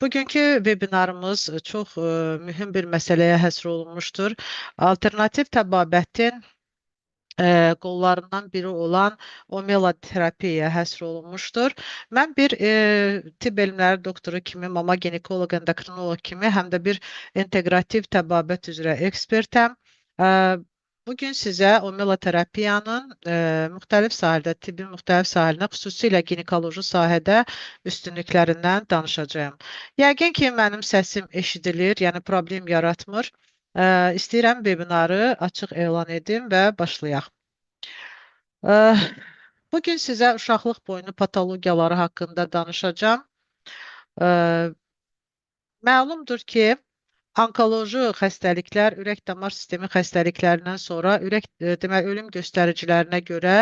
Bugünkü webinarımız çox mühüm bir məsələyə həsr olunmuşdur. Alternativ təbabətin qollarından biri olan omela terapiyaya həsr olunmuşdur. Mən bir tibb elmləri doktoru kimi, mama ginekoloq, endokrinoloq kimi, həm də bir inteqrativ təbabət üzrə ekspertəm. Bugün sizə omela terapiyanın müxtəlif sahədə, tibbin müxtəlif sahələrində, xüsusilə ginekoloji sahədə üstünlüklərindən danışacağım. Yəqin ki, mənim səsim eşidilir, yəni problem yaratmır. İstəyirəm webinarı açıq elan edim və başlayaq. Bugün sizə uşaqlıq boynu patologiyaları haqqında danışacağım. Məlumdur ki, onkoloji xəstəliklər ürək-damar sistemi xəstəliklərindən sonra demək, ölüm göstəricilərinə görə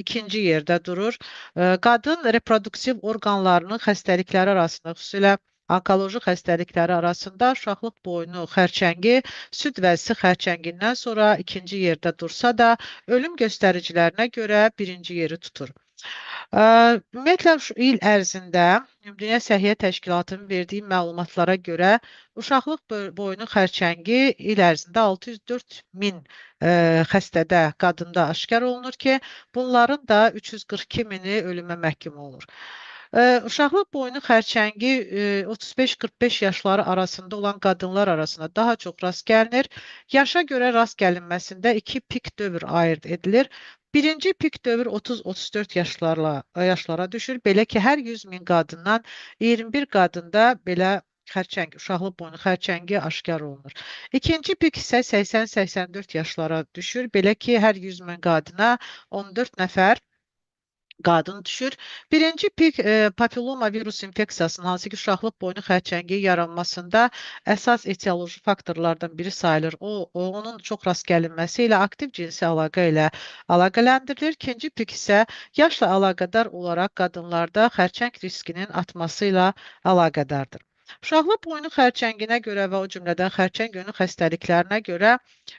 ikinci yerdə durur. Qadın reproduktiv orqanlarının xəstəlikləri arasında, xüsusilə onkoloji xəstəlikləri arasında uşaqlıq boynu xərçəngi süd vəzisi xərçəngindən sonra ikinci yerdə dursa da, ölüm göstəricilərinə görə birinci yeri tutur. Ümumiyyətlə, şu il ərzində Dünya Səhiyyə Təşkilatının verdiyi məlumatlara görə uşaqlıq boynu xərçəngi il ərzində 604 min xəstədə, qadında aşkar olunur ki, bunların da 342 mini ölümə məhkum olur. Uşaqlıq boynu xərçəngi 35-45 yaşları arasında olan qadınlar arasında daha çox rast gəlinir. Yaşa görə rast gəlinməsində iki pik dövr ayırd edilir. Birinci pik dövr 30-34 yaşlara düşür. Belə ki, hər 100 min qadından 21 qadında belə uşaqlıq boynu xərçəngi aşkar olunur. İkinci pik isə 80-84 yaşlara düşür. Belə ki, hər 100 min qadına 14 nəfər qadın düşür. Birinci pik papilloma virus infeksiyasının, hansı ki, uşaqlıq boynu xərçəngi yaranmasında əsas etioloji faktorlardan biri sayılır. Onun çox rast gəlinməsi ilə aktiv cinsi əlaqə ilə əlaqələndirilir. İkinci pik isə yaşla əlaqədar olaraq qadınlarda xərçəng riskinin artması ilə əlaqədardır. Uşaqlıq boynu xərçənginə görə və o cümlədən xərçəng yönü xəstəliklərinə görə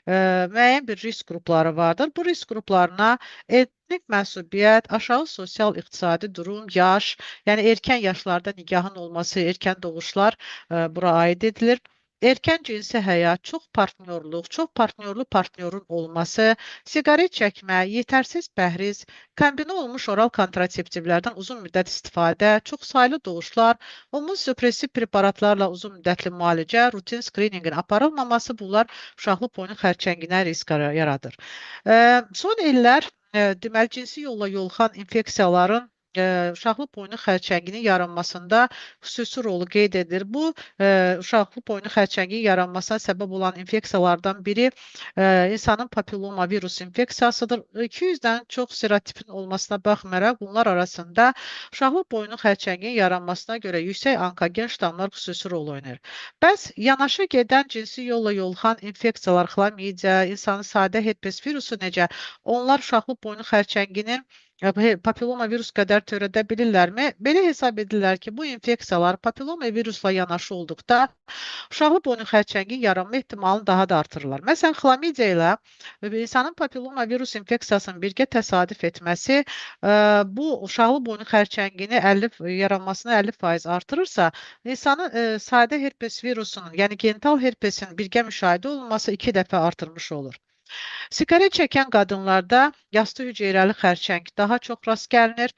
müəyyən bir risk qrupları vardır. Bu risk qruplarına etnik mənsubiyyət, aşağı sosial-iqtisadi durum, yaş, yəni erkən yaşlarda nikahın olması, erkən doğuşlar bura aid edilir. Erkən cinsi həyat, çox partnyorlu partnyorun olması, siqaret çəkmə, yetərsiz pəhriz, kombinə olmuş oral kontraseptivlərdən uzun müddət istifadə, çox saylı doğuşlar, immunosupressiv preparatlarla uzun müddətli müalicə, rutin skrininqin aparılmaması bunlar uşaqlıq boynu xərçənginə risk yaradır. Son illər deməli, cinsi yolla yoluxan infeksiyaların uşaqlıq boynu xərçənginin yaranmasında xüsusi rolu qeyd edilir. Bu, uşaqlıq boynu xərçənginin yaranmasına səbəb olan infeksiyalardan biri insanın papilloma virus infeksiyasıdır. 200-dən çox serotipin olmasına baxmayaraq, bunlar arasında uşaqlıq boynu xərçənginin yaranmasına görə yüksək onkogen ştamlar xüsusi rol oynayır. Bəs yanaşı gedən cinsi yolla yoluxan infeksiyalar, xlamidiya, insanın sadə herpes virusu necə? Onlar uşaqlıq boynu xərçənginin papilloma virus qədər törədə bilirlərmi? Belə hesab edirlər ki, bu infeksiyalar papilloma virusla yanaşı olduqda uşaqlıq boynu xərçəngin yaranma ehtimalını daha da artırırlar. Məsələn, xlamidiya ilə insanın papilloma virus infeksiyasının birgə təsadüf etməsi bu uşaqlıq boynu xərçəngini yaranmasını 50% artırırsa, insanın sadə herpes virusunun, yəni genital herpesin birgə müşahidə olunması 2 dəfə artırmış olur. Siqaret çəkən qadınlarda yastı hüceyrəli xərçəng daha çox rast gəlinir.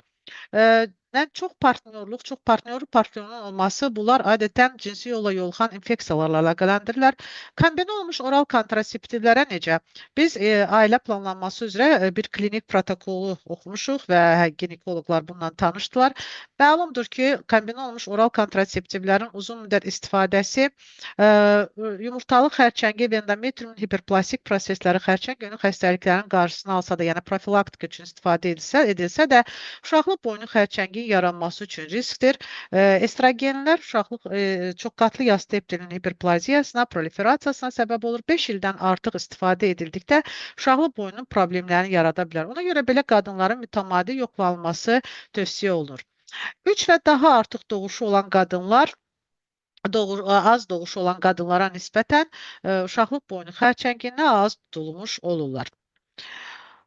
Çox partnyorun olması, bunlar adətən cinsi yolla yoluxan infeksiyalarla əlaqələndirirlər. Kombinə olmuş oral kontraseptivlərə necə? Biz ailə planlanması üzrə bir klinik protokolu oxumuşuq və ginekoloqlar bundan tanışdılar. Məlumdur ki, kombinə olmuş oral kontraseptivlərin uzun müddət istifadəsi yumurtalıq xərçəngi və endometriumun hiperplastik prosesləri xərçəng yönü xəstəliklərin qarşısını alsa da, yəni profilaktika üçün istifadə edilsə də, uşaqlıq boynu xərçəngi yaranması üçün riskdir. Estrogenlər uşaqlıq çoxqatlı yastı epitelin hiperplaziyasına, proliferasiyasına səbəb olur. 5 ildən artıq istifadə edildikdə uşaqlıq boynunun problemlərini yarada bilər. Ona görə belə qadınların mütəmadi yoxlanılması tövsiyə olunur. 3 və daha artıq doğuşu olan qadınlar az doğuşu olan qadınlara nisbətən uşaqlıq boynu xərçənginə az tutulmuş olurlar.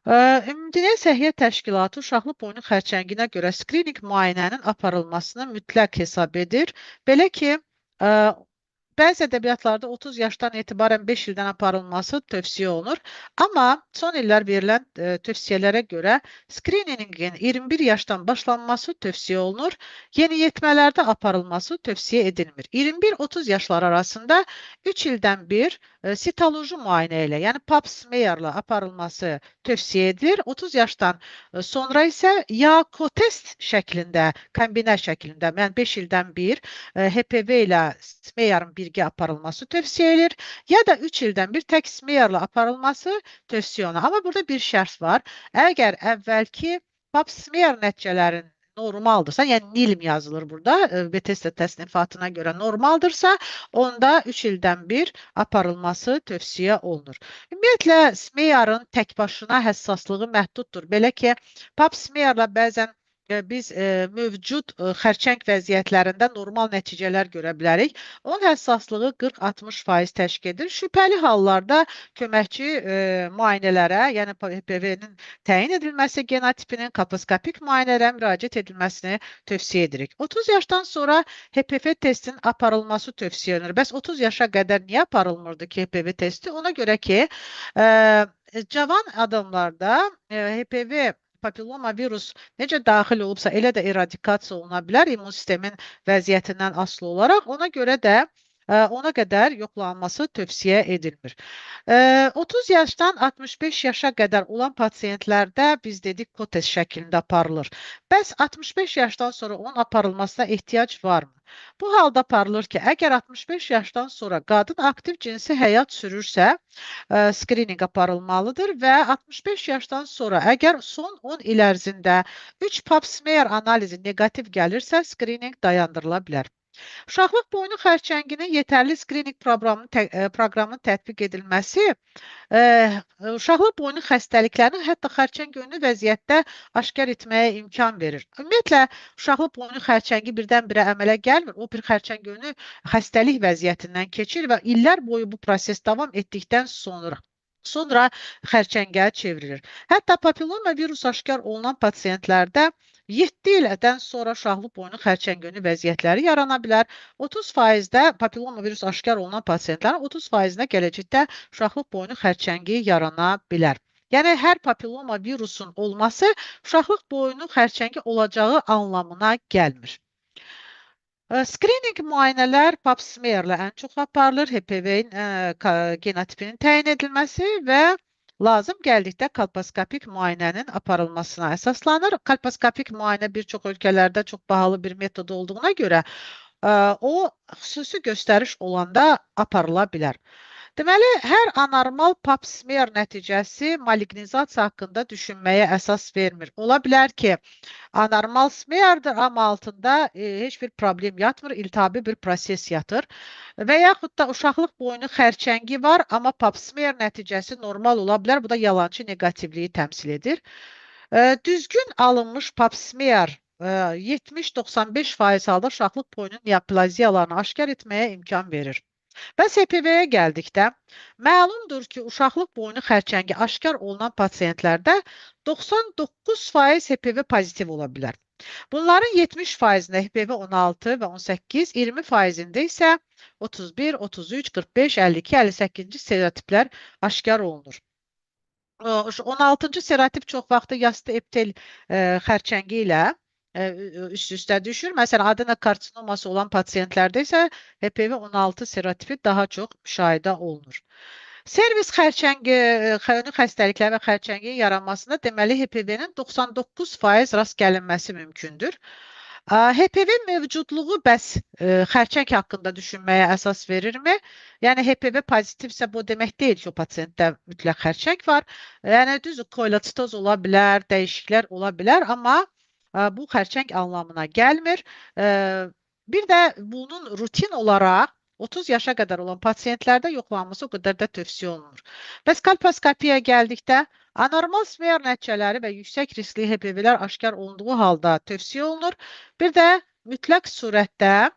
Ümumdünya Səhiyyə Təşkilatı uşaqlıq boyun xərçənginə görə skrininq müayinənin aparılmasını mütləq hesab edir. Belə ki, ə, bəzi ədəbiyyatlarda 30 yaşdan etibarən 5 ildən aparılması tövsiyə olunur. Amma son illər verilən tövsiyələrə görə skrininqin 21 yaşdan başlanması tövsiyə olunur. Yeniyetmələrdə aparılması tövsiyə edilmir. 21-30 yaşlar arasında 3 ildən bir sitoloji müayinə ilə, yəni pap smearla aparılması tövsiyə edilir. 30 yaşdan sonra isə ya kotest şəklində, kombinə şəklində, yəni 5 ildən bir HPV ilə smearın birgə aparılması tövsiyə edilir, ya da 3 ildən bir tək smearla aparılması tövsiyə olunur. Amma burada bir şərt var. Əgər əvvəlki pap smear nəticələrin normaldırsa, yəni NILM yazılır burada, Bethesda təsnifatına görə normaldırsa, onda 3 ildən bir aparılması tövsiyə olunur. Ümumiyyətlə, smearın tək başına həssaslığı məhduddur. Belə ki, pap smearla bəzən biz mövcud xərçəng vəziyyətlərində normal nəticələr görə bilərik. Onun həssaslığı 40-60% təşkil edir. Şübhəli hallarda köməkçi müayinələrə, yəni HPV-nin təyin edilməsi genotipinin kolposkopik müayinələrə müraciət edilməsini tövsiyə edirik. 30 yaşdan sonra HPV testinin aparılması tövsiyə edilir. Bəs 30 yaşa qədər niyə aparılmırdı ki HPV testi? Ona görə ki, cavan adamlarda HPV papilloma virus necə daxil olubsa, elə də eradikasiya oluna bilər immun sistemin vəziyyətindən asılı olaraq. Ona görə də ona qədər yoxlanması tövsiyə edilmir. 30 yaşdan 65 yaşa qədər olan pasiyentlərdə biz dedik kotest şəklində aparılır. Bəs 65 yaşdan sonra onun aparılmasına ehtiyac varmı? Bu halda aparılır ki, əgər 65 yaşdan sonra qadın aktiv cinsi həyat sürürsə, skrininq aparılmalıdır və 65 yaşdan sonra əgər son 10 il ərzində 3 pap smear analizi negativ gəlirsə, skrininq dayandırıla bilər. Uşaqlıq boynu xərçənginin yetərli skrininq proqramının tətbiq edilməsi uşaqlıq boynu xəstəliklərini hətta xərçəng önlü vəziyyətdə aşkar etməyə imkan verir. Ümumiyyətlə, uşaqlıq boynu xərçəngi birdən-birə əmələ gəlmir. O bir xərçəng önlü xəstəlik vəziyyətindən keçir və illər boyu bu proses davam etdikdən sonra xərçəngə çevrilir. Hətta papilloma virus aşkar olunan pasiyentlərdə 7 ildən sonra uşaqlıq boynu xərçəngönü vəziyyətləri yarana bilər. 30%-də papilloma virus aşkar olunan pasiyentlərin 30%-də gələcəkdə uşaqlıq boynu xərçəngi yarana bilər. Yəni, hər papilloma virusun olması uşaqlıq boynu xərçəngi olacağı anlamına gəlmir. Skrininq müayinələr pap smearla ən çox aparılır. HPV-in genotipinin təyin edilməsi və lazım gəldikdə kolposkopik müayinənin aparılmasına əsaslanır. Kolposkopik müayinə bir çox ölkələrdə çox bahalı bir metod olduğuna görə o xüsusi göstəriş olanda aparıla bilər. Deməli, hər anormal pap smear nəticəsi malignizasiya haqqında düşünməyə əsas vermir. Ola bilər ki, anormal smeardır, amma altında heç bir problem yatmır, iltihabi bir proses yatır. Və yaxud da uşaqlıq boynu xərçəngi var, amma pap smear nəticəsi normal ola bilər. Bu da yalançı negativliyi təmsil edir. Düzgün alınmış pap smear 70-95% halda uşaqlıq boynu neoplaziyalarını aşkar etməyə imkan verir. Bəs HPV-yə gəldikdə, məlumdur ki, uşaqlıq boynu xərçəngi aşkar olunan pasiyentlərdə 99% HPV pozitiv ola bilər. Bunların 70%-də HPV 16 və 18, 20%-də isə 31, 33, 45, 52, 58-ci serotiplər aşkar olunur. 16-cı serotip çox vaxtı yastı epitel xərçəngi ilə üst-üstə düşür. Məsələn, adena karsinoması olan pasiyentlərdə isə HPV 16 serotipi daha çox müşahidə olunur. Servis xərçəngi, xönü xəstəlikləri və xərçəngin yaranmasında deməli HPV-nin 99% rast gəlinməsi mümkündür. HPV mövcudluğu bəs xərçəng haqqında düşünməyə əsas verirmi? Yəni, HPV pozitivsə bu demək deyil ki, o pasiyentdə mütləq xərçəng var. Yəni, düz koilotsitoz ola bilər, dəyişikliklər ola bilər, amma bu xərçəng anlamına gəlmir. Bir də bunun rutin olaraq 30 yaşa qədər olan pasiyentlərdə yoxlanması o qədər də tövsiyə olunur. Bəs kolposkopiyaya gəldikdə, anormal smear nəticələri və yüksək riskli HPV-lər aşkar olunduğu halda tövsiyə olunur. Bir də mütləq surətdə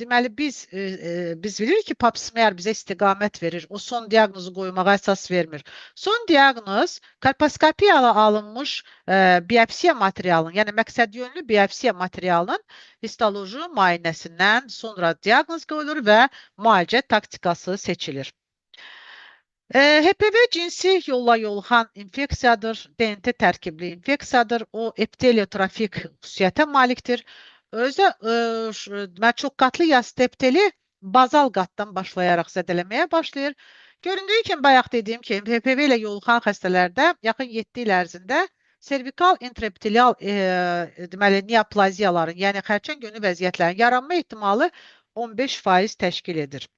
deməli biz bilirik ki, pap smear bizə istiqamət verir. O son diaqnozu qoymağa əsas vermir. Son diaqnoz kolposkopiyayla alınmış biopsiya materialının, yəni məqsədyönlü biopsiya materialının histoloji müayinəsindən sonra diaqnoz qoyulur və müalicə taktikası seçilir. HPV cinsi yolla yoluxan infeksiyadır, DNT tərkibli infeksiyadır. O epiteliotrofik xüsusiyyətə malikdir. Özü çoxqatlı yastı epiteli bazal qatdan başlayaraq zədələməyə başlayır. Göründüyü kimi bayaq dediyim kimi HPV ilə yoluxan xəstələrdə yaxın 7 il ərzində servikal intraepitelial deməli neoplaziyaların, yəni xərçəng gönü vəziyyətlərinin yaranma ehtimalı 15% təşkil edir.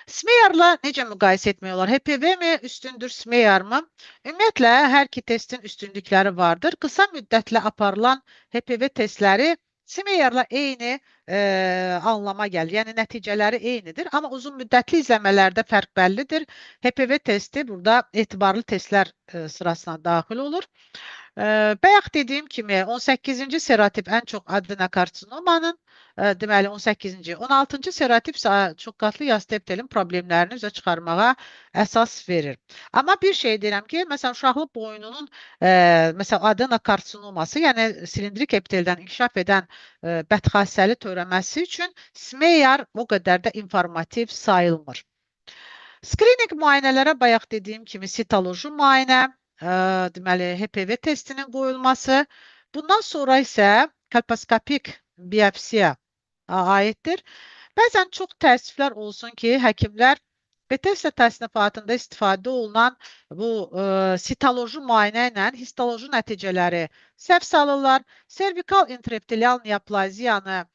Smearla necə müqayisə etmək olar? HPV mi üstündür, Smear mı? Ümumiyyətlə, hər iki testin üstünlükləri vardır. Qısa müddətlə aparılan HPV testləri Smearla eyni anlama gəlir. Yəni, nəticələri eynidir. Amma uzun müddətli izləmələrdə fərq bəllidir. HPV testi burada etibarlı testlər sırasına daxil olur. Bayaq dediyim kimi 18-ci serotip ən çox adenokartsinomanın, deməli 18-ci, 16-cı serotip çoxqatlı yastı epitelin problemlərini üzə çıxarmağa əsas verir. Amma bir şey deyirəm ki, məsələn, uşaqlı boynunun məsələn, adenokartsinoması, yəni silindrik epiteldən inkişaf edən bədxassəli törəməsi üçün Smear o qədər də informativ sayılmır. Skrining müayinələrə bayaq dediyim kimi sitoloji müayinə, deməli HPV testinin qoyulması, bundan sonra isə kolposkopik biopsiya aiddir. Bəzən çox təəssüflər olsun ki, həkimlər Bethesda təsnifatında istifadə olunan bu sitoloji müayinə ilə histoloji nəticələri səhv salırlar. Servikal intraepitelial neoplaziyanı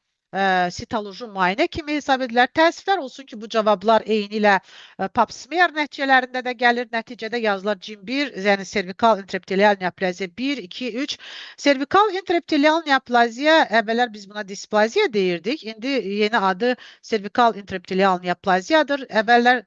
sitoloji müayinə kimi hesab edirlər. Təəssüflər olsun ki, bu cavablar eyni ilə pap smear nəticələrində də gəlir. Nəticədə yazılar CIN1, yəni servikal intraepitelial neoplaziya 1, 2, 3. Servikal intraepitelial neoplaziya, əvvəllər biz buna displaziya deyirdik. İndi yeni adı servikal intraepitelial neoplaziyadır. Əvvəllər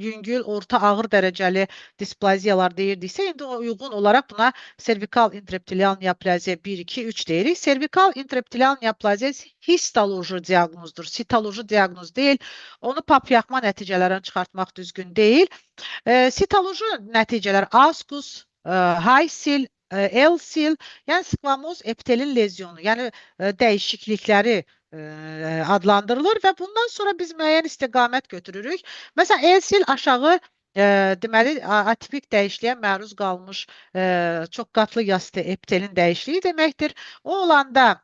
yüngül, orta, ağır dərəcəli displaziyalar deyirdiksə, indi uyğun olaraq buna servikal intraepitelial neoplaziya 1, 2, 3 deyirik. Servikal intraepitelial neoplaziya histoloji diaqnozdur, sitoloji diaqnoz deyil. Onu papyaxma nəticələrini çıxartmaq düzgün deyil. Sitoloji nəticələr askus, HiSil, L-sil, yəni skvamoz epitelin lezyonu, yəni dəyişiklikləri adlandırılır və bundan sonra biz müəyyən istiqamət götürürük. Məsələn, L-sil aşağı deməli atipik dəyişikliyə məruz qalmış çoxqatlı yastı epitelin dəyişikliyi deməkdir. O olanda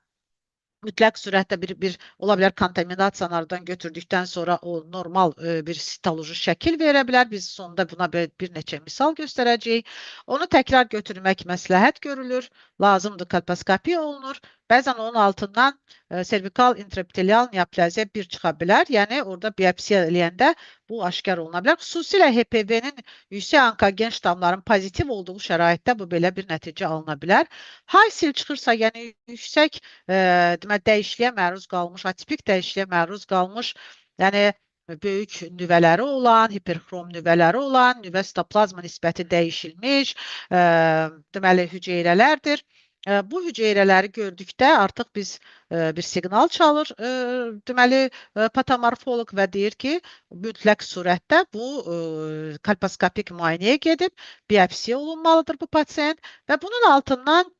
mütləq sürətdə bir ola bilər kontaminasiyalardan götürdükdən sonra o normal bir sitoloji şəkil verə bilər. Biz sonda buna bir neçə misal göstərəcəyik. Onu təkrar götürmək məsləhət görülür. Lazımdır kolposkopiya olunur. Bəzən onun altından servikal intraepitelial neoplaziya 1 çıxa bilər. Yəni, orada biopsiya eləyəndə bu aşkar oluna bilər. Xüsusilə HPV-nin yüksək onkogen ştamların pozitiv olduğu şəraitdə bu belə bir nəticə alına bilər. HiSil çıxırsa, yəni yüksək dəyişikliyə məruz qalmış, atipik dəyişikliyə məruz qalmış, yəni böyük nüvələri olan, hiperxrom nüvələri olan, nüvə sitoplazma nisbəti dəyişilmiş, deməli hüceyrələrdir. Bu hüceyrələri gördükdə artıq biz bir siqnal çalır, deməli patomorfoloq və deyir ki, mütləq surətdə bu kolposkopik müayinəyə gedib biopsiya olunmalıdır bu pasiyent və bunun altından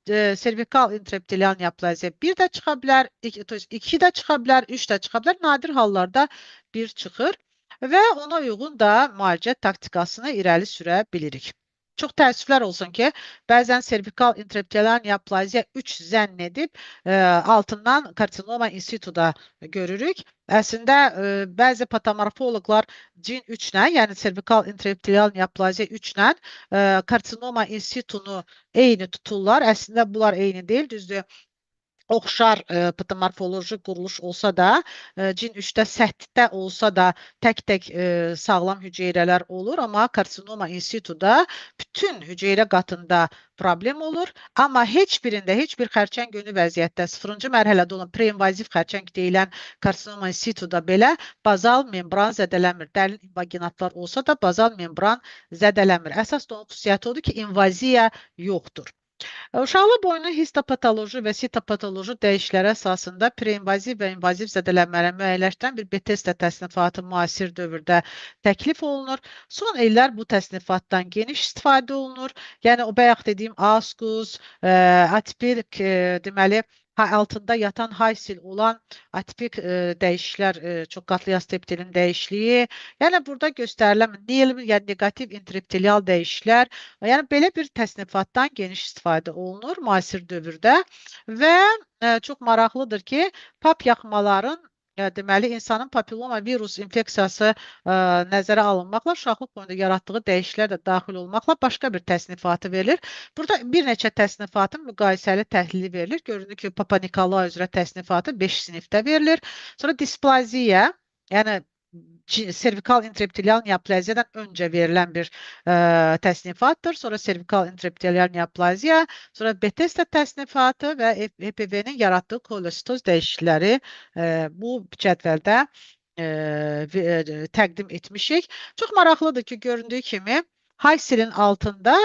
servikal intraepitelial neoplaziya 1 də çıxa bilər, 2 də çıxa bilər, 3 də çıxa bilər, nadir hallarda 1 çıxır və ona uyğun da müalicə taktikasını irəli sürə bilirik. Çox təəssüflər olsun ki, bəzən servikal intraepitelial neoplaziya 3 zənn edib altından karsinoma in situ da görürük. Əslində, bəzi patomorfoloqlar CIN3 ilə, yəni servikal intraepitelial neoplaziya 3 ilə karsinoma in situnu eyni tuturlar. Əslində, bunlar eyni deyil, düzdür. Oxşar patomorfoloji quruluş olsa da, CIN3-də səthdə olsa da tək-tək sağlam hüceyrələr olur, amma karsinoma in situda bütün hüceyrə qatında problem olur. Amma heç birində, heç bir xərçəng gönü vəziyyətdə 0-cı mərhələdə olan preinvaziv xərçəng deyilən karsinoma in situda belə bazal membran zədələmir. Dərin invaginatlar olsa da bazal membran zədələmir. Əsas da onun xüsusiyyəti odur ki, invaziya yoxdur. Uşaqlı boynu histopatoloji və sitopatoloji dəyişikliklər əsasında preinvaziv və invaziv zədələnmələri müəyyənləşdirən bir Bethesda təsnifatı müasir dövrdə təklif olunur. Son illər bu təsnifatdan geniş istifadə olunur. Yəni o bayaq dediyim askus, atipik, deməli altında yatan haysil olan atipik dəyişikliklər, çox qatlı yastı epitelin dəyişikliyi. Yəni burada göstərilən yəni negativ intraepitelial dəyişikliklər. Yəni belə bir təsnifatdan geniş istifadə olunur müasir dövrdə və çox maraqlıdır ki, pap yaxmaların deməli insanın papilloma virus infeksiyası nəzərə alınmaqla uşaqlıq boyunda yaratdığı dəyişikliklər də daxil olmaqla başqa bir təsnifatı verilir. Burada bir neçə təsnifatın müqayisəli təhlili verilir. Görünür ki, Papa Nikolay üzrə təsnifatı 5 sinifdə verilir. Sonra displaziya, yəni servikal intraepitelial neoplaziyadan öncə verilən bir təsnifatdır. Sonra servikal intraepitelial neoplaziya, sonra Bethesda təsnifatı və HPV-nin yaratdığı kolesitoz dəyişiklikləri bu cədvəldə təqdim etmişik. Çox maraqlıdır ki, göründüyü kimi Haysel'in altında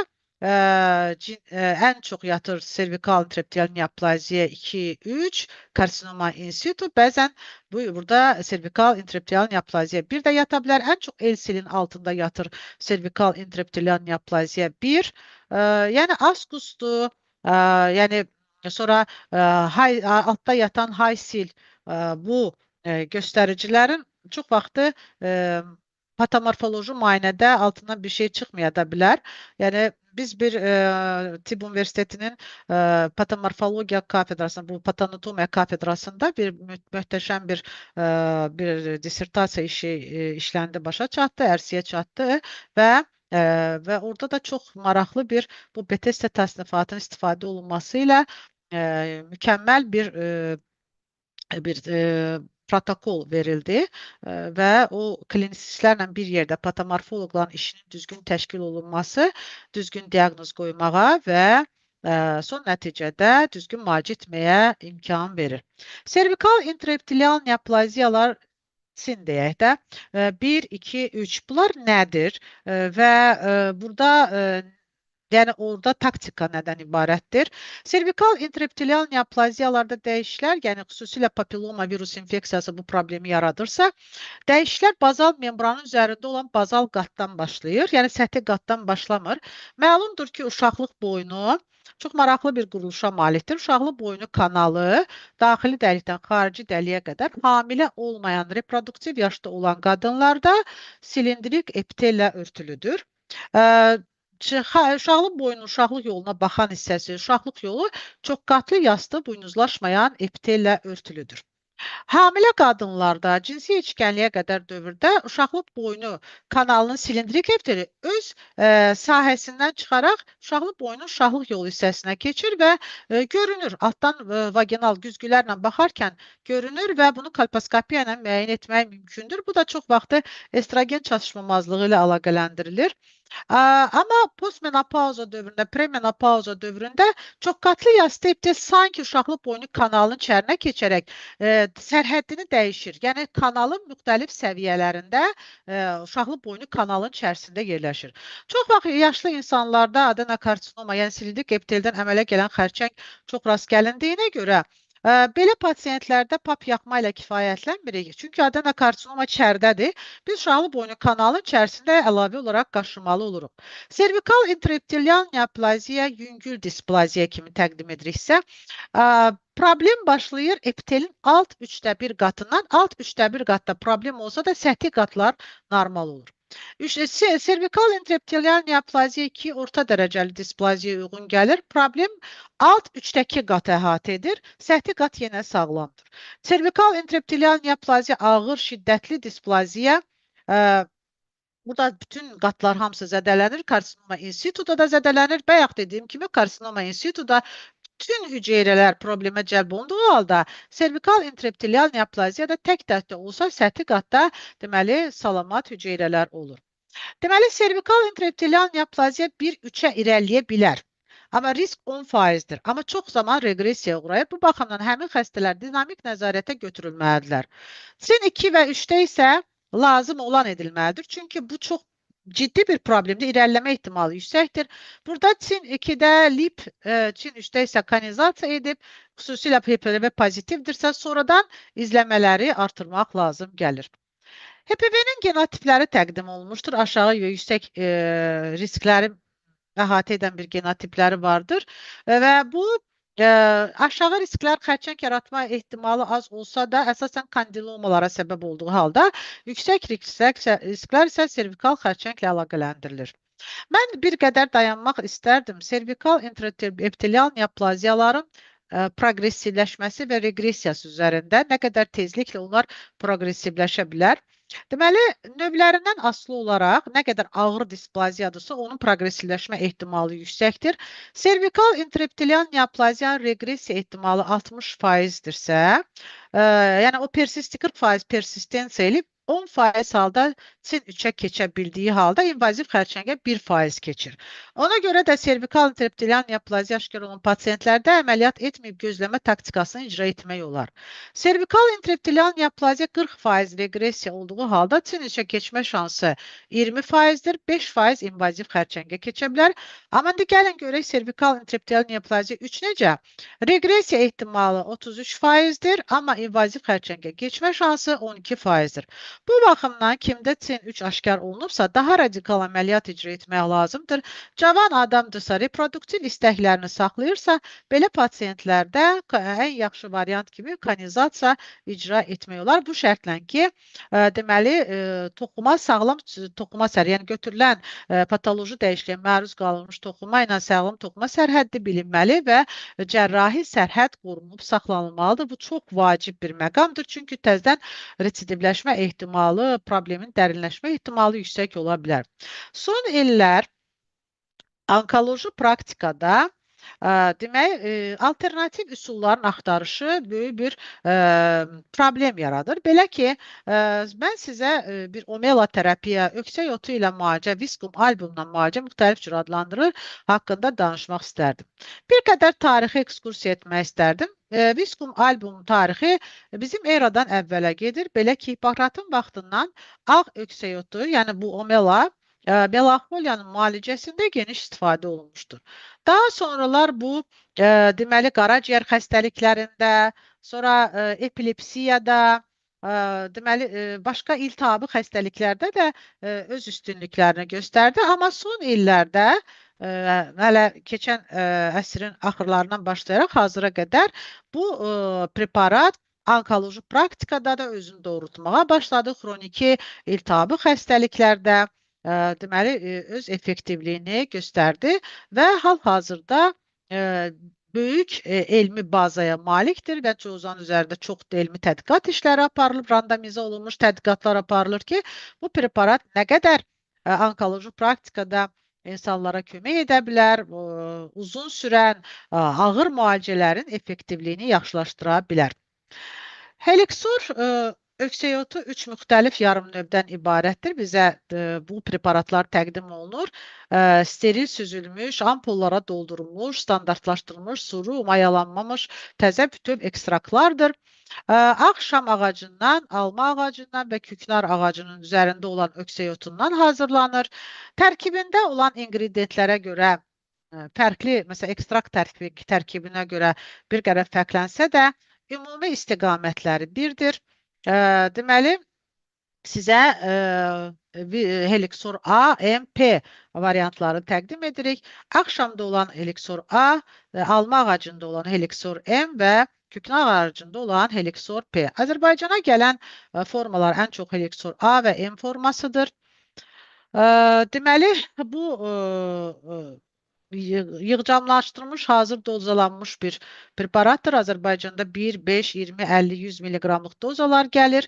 ən çox yatır servikal intraepitelial neoplaziya 2-3, karsinoma in situ. Bəzən burada servikal intraepitelial neoplaziya 1 də yata bilər. Ən çox LCL-in altında yatır servikal intraepitelial neoplaziya 1. Yəni askusdur. Yəni sonra altda yatan haysil bu göstəricilərin çox vaxtı patomorfoloji müayinədə altından bir şey çıxmaya da bilər. Yəni biz bir Tibb Universitetinin patomorfologiya kafedrasında, bu patanatomiya kafedrasında bir möhtəşəm bir dissertasiya işi işləndi, başa çatdı, ərsəyə çatdı və orada da çox maraqlı bu Bethesda təsnifatının istifadə olunması ilə mükəmməl bir protokol verildi və o klinisistlərlə bir yerdə patomorfoloqların işinin düzgün təşkil olunması, düzgün diaqnoz qoymağa və son nəticədə düzgün müalicə etməyə imkan verir. Servikal intraepitelial neoplaziyalar deyək də 1, 2, 3 bunlar nədir və burada yəni orada taktika nədən ibarətdir? Servikal intraepitelial neoplaziyalarda dəyişikliklər, yəni xüsusilə papilloma virus infeksiyası bu problemi yaradırsa, dəyişikliklər bazal membranın üzərində olan bazal qatdan başlayır. Yəni səthi qatdan başlamır. Məlumdur ki, uşaqlıq boynu çox maraqlı bir quruluşa malikdir. Uşaqlıq boynu kanalı daxili dəlikdən xarici dəliyə qədər hamilə olmayan reproduktiv yaşda olan qadınlarda silindrik epitellə örtülüdür. Uşaqlıq boyunun uşaqlıq yoluna baxan hissəsi, uşaqlıq yolu çox qatlı yastı buynuzlaşmayan epitellə örtülüdür. Hamilə qadınlarda cinsi yetişkənliyə qədər dövrdə uşaqlıq boynu kanalının silindrik epiteli öz sahəsindən çıxaraq uşaqlıq boyunun uşaqlıq yolu hissəsinə keçir və görünür. Altdan vaginal güzgülərlə baxarkən görünür və bunu kolposkopiya ilə müəyyən etmək mümkündür. Bu da çox vaxtı estrogen çatışmamazlığı ilə əlaqələndirilir. Amma postmenopauza dövründə, premenopauza dövründə çox qatlı yastı epitel sanki uşaqlıq boynu kanalının içərinə keçərək sərhəddini dəyişir. Yəni kanalın müxtəlif səviyyələrində uşaqlıq boynu kanalın içərisində yerləşir. Çox vaxt yaşlı insanlarda adenokarsinoma, yəni silindrik epiteldən əmələ gələn xərçəng çox rast gəlindiyinə görə belə pasientlərdə pap yaxma ilə kifayətlənmirik. Çünki adenokarsinoma içəridədir. Biz uşaqlıq boynu kanalın içərisində əlavə olaraq qaşımalı oluruq. Servikal intraepitelial neoplaziya yüngül displaziya kimi təqdim ediriksə, problem başlayır epitelin alt 1/3 qatından. Alt 1/3 qatda problem olsa da səthi qatlar normal olur. Servikal intraepitelial neoplaziya 2 orta dərəcəli displaziyaya uyğun gəlir. Problem alt 3-dəki qatı əhatə edir. Səthi qat yenə sağlamdır. Servikal intraepitelial neoplaziya ağır, şiddətli displaziya. Burada bütün qatlar hamısı zədələnir. Karsinoma in situda da zədələnir. Bayaq dediyim kimi karsinoma in situda bütün hüceyrələr problemə cəlb olunduğu halda servikal intraepitelial neoplaziyada tək-təkdə olsa səthi qatda deməli salamat hüceyrələr olur. Deməli servikal intraepitelial neoplaziya 1-3-ə irəliyə bilər. Amma risk 10%dir. Amma çox zaman reqressiyaya uğrayır. Bu baxımdan həmin xəstələr dinamik nəzarətə götürülməlidirlər. Sin 2 və 3-də isə lazım olan edilməlidir. Çünki bu çox ciddi bir problemde ilerleme ihtimali yüksektir. Burada Çin 2'de lip, Çin 3'te ise kanalizasiya edip xüsusilə HPV pozitivdirsə sonradan izləmələri artırmaq lazım gəlir. HPV-nin genotipləri təqdim olunmuşdur. Aşağı və yüksək riskləri əhatə edən bir genotipləri vardır və bu aşağı risklər xərçəng yaratma ehtimalı az olsa da əsasən kandilomalara səbəb olduğu halda yüksək risklər isə servikal xərçənglə əlaqələndirilir. Mən bir qədər dayanmaq istərdim. Servikal intraepitelial neoplaziyaların progressivləşməsi və regressiyası üzərində nə qədər tezliklə onlar progressivləşə bilər. Deməli, növlərindən asılı olaraq nə qədər ağır displaziyadırsa, onun progressivləşmə ehtimalı yüksəkdir. Servikal intraepitelial neoplaziyanın regressiya ehtimalı 60%dirsə, yəni o persistik 40% persistensiya elib 10% halda Çin 3'e keçə bildiyi halda invaziv xərçəngə 1% keçir. Ona görə də servikal intraepitelial neoplaziya aşkar olan pasientlərdə əməliyyat etməyib gözləmə taktikasını icra etmək olar. Servikal intraepitelial neoplaziya 40% regressiya olduğu halda Çin 3'e keçmə şansı 20%dir, 5% invaziv xərçəngə keçə bilər. Amma indi gəlin görək servikal intraepitelial neoplaziya 3 necə? Regressiya ehtimalı 33%dir, amma invaziv xərçəngə keçmə şansı 12%dir. Bu baxımdan kimdə Çin 3 aşkar olunubsa, daha radikal əməliyyat icra etmək lazımdır. Cavan adamdırsa, reproduktiv istəklərini saxlayırsa, belə pasientlərdə ən yaxşı variant kimi kanalizasiya icra etmək olar. Bu şərtlə ki, deməli, toxuma sağlam toxuma sərhədi, yəni götürülən patoloji dəyişikliyə məruz qalmış toxuma ilə sağlam toxuma sərhəddi bilinməli və cərrahi sərhəd qorunub saxlanılmalıdır. Bu çox vacib bir məqamdır, çünki təzədən residivləşmə ehtimalı, problemin dərinləşmə ehtimalı yüksək ola bilər. Son illər onkoloji praktikada demək, alternativ üsulların axtarışı böyük bir problem yaradır. Belə ki, mən sizə bir omela terapiya, öksək otu ilə müalicə, viskum albumla müalicə müxtəlif cür adlandırılır, haqqında danışmaq istərdim. Bir qədər tarixi ekskursiya etmək istərdim. Viskum album tarixi bizim eradan əvvələ gedir. Belə ki, Hipokratın vaxtından ağ öksək otu, yəni bu omela, melankoliyanın müalicəsində geniş istifadə olunmuşdur. Daha sonralar bu deməli qaraciyər xəstəliklərində, sonra epilepsiyada, deməli başqa iltihabi xəstəliklərdə də öz üstünlüklərini göstərdi. Amma son illərdə hələ keçən əsrin axırlarından başlayaraq hazıra qədər bu preparat onkoloji praktikada da özünü doğrultmağa başladı. Xroniki iltihabi xəstəliklərdə deməli öz effektivliyini göstərdi və hal-hazırda böyük elmi bazaya malikdir və Cozan üzərində çox elmi tədqiqat işləri aparılıb, randomize olunmuş tədqiqatlar aparılır ki, bu preparat nə qədər onkoloji praktikada insanlara kömək edə bilər, uzun sürən ağır müalicələrin effektivliyini yaxşılaşdıra bilər. Helixor öksək otu 3 müxtəlif yarım növdən ibarətdir. Bizə bu preparatlar təqdim olunur. Steril süzülmüş, ampullara doldurulmuş, standartlaşdırılmış, suru, mayalanmamış təzə bütöv ekstraktlardır. Ağ şam ağacından, alma ağacından və küknar ağacının üzərində olan öksək otundan hazırlanır. Tərkibində olan ingrediyentlərə görə fərqli, məsələn, ekstrakt tərkibinə görə bir qədər fərqlənsə də, ümumi istiqamətləri birdir. Deməli, sizə Helixor A, M, P variantları təqdim edirik. Axşamda olan Helixor A, alma ağacında olan Helixor M və küknar ağacında olan Helixor P. Azərbaycana gələn formalar ən çox Helixor A və M formasıdır. Deməli, bu yığcamlaşdırılmış, hazır dozalanmış bir preparatdır. Azərbaycanda 1, 5, 20, 50, 100 milliqramlıq dozalar gəlir.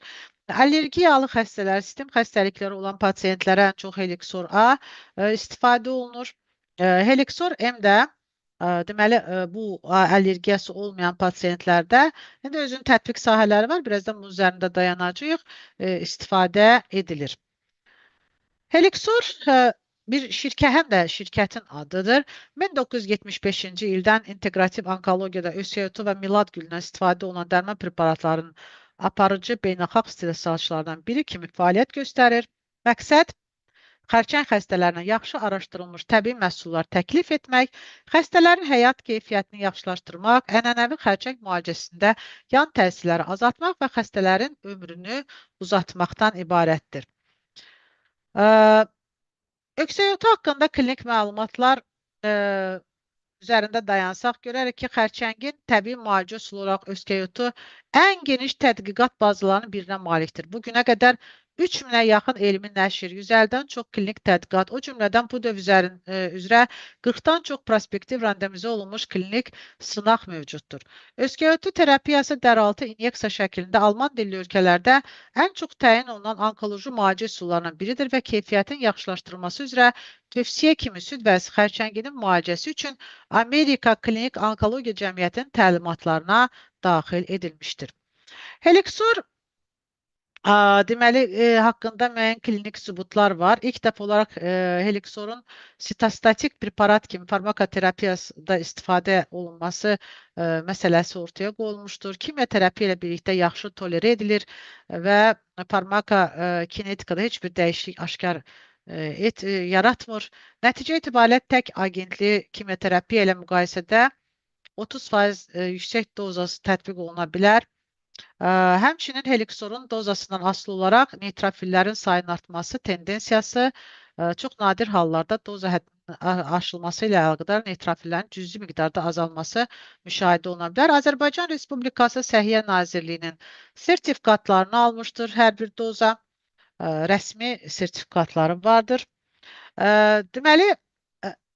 Allergiyalı xəstələr, sistem xəstəlikləri olan pasientlərə ən çox Helixor A istifadə olunur. Helixor M də deməli, bu allergiyası olmayan pasientlərdə indi özünün tətbiq sahələri var. Birazdan bunun üzərində dayanacağıq. İstifadə edilir. Helixor bir həm də şirkətin adıdır. 1975-ci ildən integrativ onkologiyada öksək otu və milad gülündən istifadə olunan dərman preparatlarının aparıcı beynəlxalq istehsalçılardan biri kimi fəaliyyət göstərir. Məqsəd xərçəng xəstələrinə yaxşı araşdırılmış təbii məhsullar təklif etmək, xəstələrin həyat keyfiyyətini yaxşılaşdırmaq, ənənəvi xərçəng müalicəsində yan təsirləri azaltmaq və xəstələrin ömrünü uzatmaqdan ibarətdir. Öksəyotu haqqında klinik məlumatlar üzərində dayansaq, görərək ki, xərçəngin təbii müalicə üsulu olaraq öksəyotu ən geniş tədqiqat bazalarının birinə malikdir. Bu günə qədər 3000-ə yaxın elmi nəşr, 150-dən çox klinik tədqiqat, o cümlədən bu döv üzrə 40-dan çox prospektiv randomizə olunmuş klinik sınaq mövcuddur. Öksəyotu terapiyası dəraltı inyeksiya şəklində Alman dilli ölkələrdə ən çox təyin olunan onkoloji müalicə üsullarından biridir və keyfiyyətin yaxşılaşdırılması üzrə tövsiyə kimi süd vəzi xərçənginin müalicəsi üçün Amerika Klinik Onkologiya Cəmiyyətinin təlimatlarına daxil edilmişdir. Helixor deməli, haqqında müəyyən klinik sübutlar var. İlk dəfə olaraq Helixorun sitostatik preparat kimi farmakoterapiyada istifadə olunması məsələsi ortaya qoyulmuşdur. Kimyoterapiya ilə birlikdə yaxşı tolerə edilir və farmakokinetikada heç bir dəyişiklik aşkar yaratmır. Nəticə itibarilə tək agentli kimyoterapiya ilə müqayisədə 30% yüksək dozası tətbiq oluna bilər. Həmçinin Helixorun dozasından asılı olaraq neytrofillərin sayının artması tendensiyası çox nadir hallarda doza həddinin aşılması ilə əlaqədar neytrofillərin cüzi miqdarda azalması müşahidə oluna bilər. Azərbaycan Respublikası Səhiyyə Nazirliyinin sertifikatlarını almışdır hər bir doza. Rəsmi sertifikatları vardır. Deməli,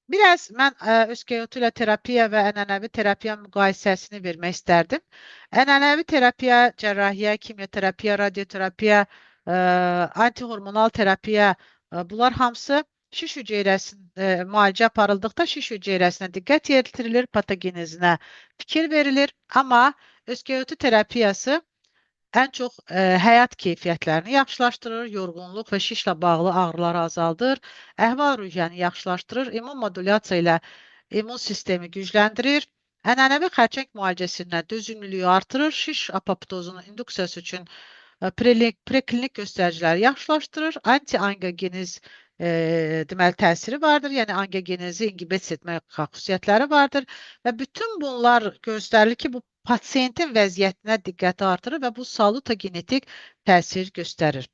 biraz mən öksəyotu ilə terapiya və ənənəvi terapiya müqayisəsini vermək istərdim. Ənənəvi terapiya, cərrahiyyə, kimyoterapiya, radioterapiya, antihormonal terapiya, bunlar hamısı şiş hüceyrəsində müalicə aparıldıqda şiş hüceyrəsinə diqqət yetirilir, patogenezinə fikir verilir. Amma öksəyotu terapiyası ən çox həyat keyfiyyətlərini yaxşılaşdırır, yorğunluq və şişlə bağlı ağrıları azaldır, əhval-ruhiyyəni yaxşılaşdırır, immun modulyasiya ilə immun sistemi gücləndirir, ənənəvi xərçəng müalicəsində dözümlülüyü artırır, şiş apoptozunun induksiyası üçün preklinik göstəriciləri yaxşılaşdırır, anti-angiogeniz deməli təsiri vardır, yəni angiogenezi inhibit etmə xüsusiyyətləri vardır və bütün bunlar göstərilir ki, bu pasiyentin vəziyyətinə diqqəti artırır və bu salutogenetik təsir göstərir.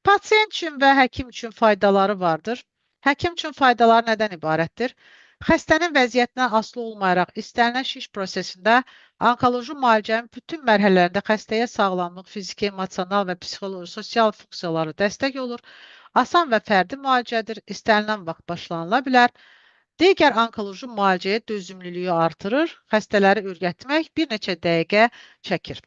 Pasiyent üçün və həkim üçün faydaları vardır. Həkim üçün faydaları nədən ibarətdir? Xəstənin vəziyyətindən asılı olmayaraq istənilən şiş prosesində onkoloji müalicənin bütün mərhələlərində xəstəyə sağlamlıq, fiziki, emosional və psixoloji, sosial funksiyaları dəstək olur. Asan və fərdi müalicədir, istənilən vaxt başlanıla bilər. Digər onkoloji müalicəyə dözümlülüyü artırır, xəstələri ürgətmək bir neçə dəqiqə çəkir.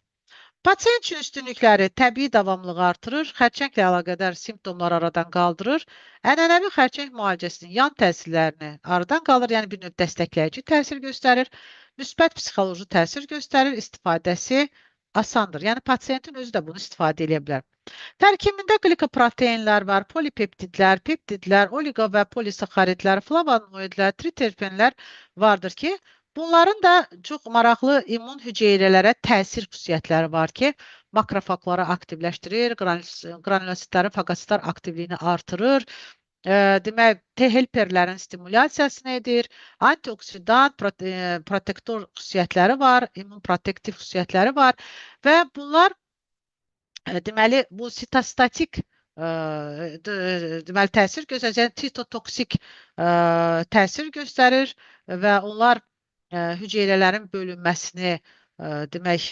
Pasiyent üçün üstünlükləri təbii davamlılığı artırır, xərçənglə əlaqədar simptomları aradan qaldırır, ənənəvi xərçəng müalicəsinin yan təsirlərini aradan qaldırır, yəni bir növ dəstəkləyici təsir göstərir, müsbət psixoloji təsir göstərir, istifadəsi asandır. Yəni pasiyentin özü də bunu istifadə edə bilər. Tərkibində glikoproteinlər var, polipeptidlər, peptidlər, oligo və polisaxaridlər, flavonoidlər, triterpenlər vardır ki, bunların da çox maraqlı immun hüceyrələrə təsir xüsusiyyətləri var ki, makrofaqları aktivləşdirir, granulositlərin fagositlər aktivliyini artırır, demək, T helperlərin stimulyasiyasını edir, antioksidant, protektor xüsusiyyətləri var, immun protektiv xüsusiyyətləri var və bunlar deməli, bu sitostatik deməli, təsir göstərir, yəni sitotoksik təsir göstərir və onlar hüceyrələrin bölünməsini demək,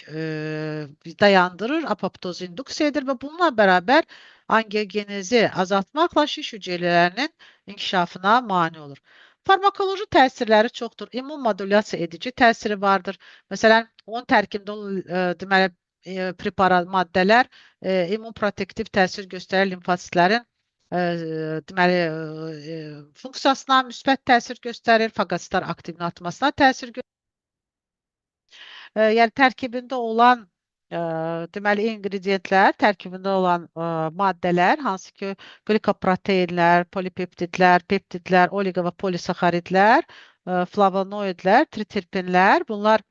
dayandırır, apoptozu induksiya edir və bununla bərabər angiogenezi azaltmaqla şiş hüceyrələrinin inkişafına mane olur. Farmakoloji təsirləri çoxdur. İmmun modulyasiya edici təsiri vardır. Məsələn, onun tərkibində deməli, preparat maddələr immun protektiv təsir göstərən limfositlərin deməli funksiyasına müsbət təsir göstərir, fagositlər aktivinin artmasına təsir göstərir. Yəni tərkibində olan deməli ingrediyentlər, tərkibində olan maddələr, hansı ki glikoproteinlər, polipeptidlər, peptidlər, oligo və polisaxaridlər, flavonoidlər, triterpenlər, bunlar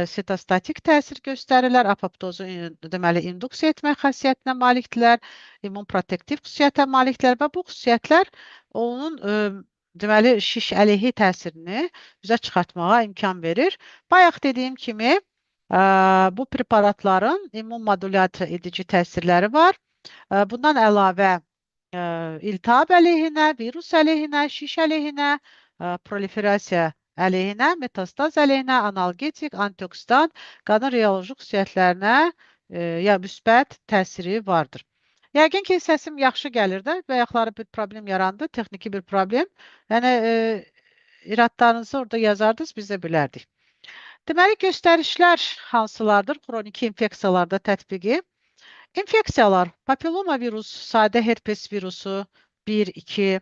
sitostatik təsir göstərirlər, apoptozu deməli induksiya etmək xassiyyətinə malikdirlər, immunprotektiv xüsusiyyətə malikdirlər və bu xüsusiyyətlər onun deməli şiş əleyhi təsirini üzə çıxartmağa imkan verir. Bayaq dediyim kimi bu preparatların immun modulyasiya edici təsirləri var. Bundan əlavə iltihab əleyhinə, virus əleyhinə, şiş əleyhinə, proliferasiya əleyhinə, metastaz əleyhinə, analgetik, antioksidant, qanın reoloji xüsusiyyətlərinə ya müsbət təsiri vardır. Yəqin ki, səsim yaxşı gəlir də, bayaqları bir problem yarandı, texniki bir problem. Yəni, iradlarınızı orada yazardınız, biz də bilərdik. Deməli, göstərişlər hansılardır? Xroniki infeksiyalarda tətbiqi. İnfeksiyalar, papilloma virus, sadə herpes virusu 1-2,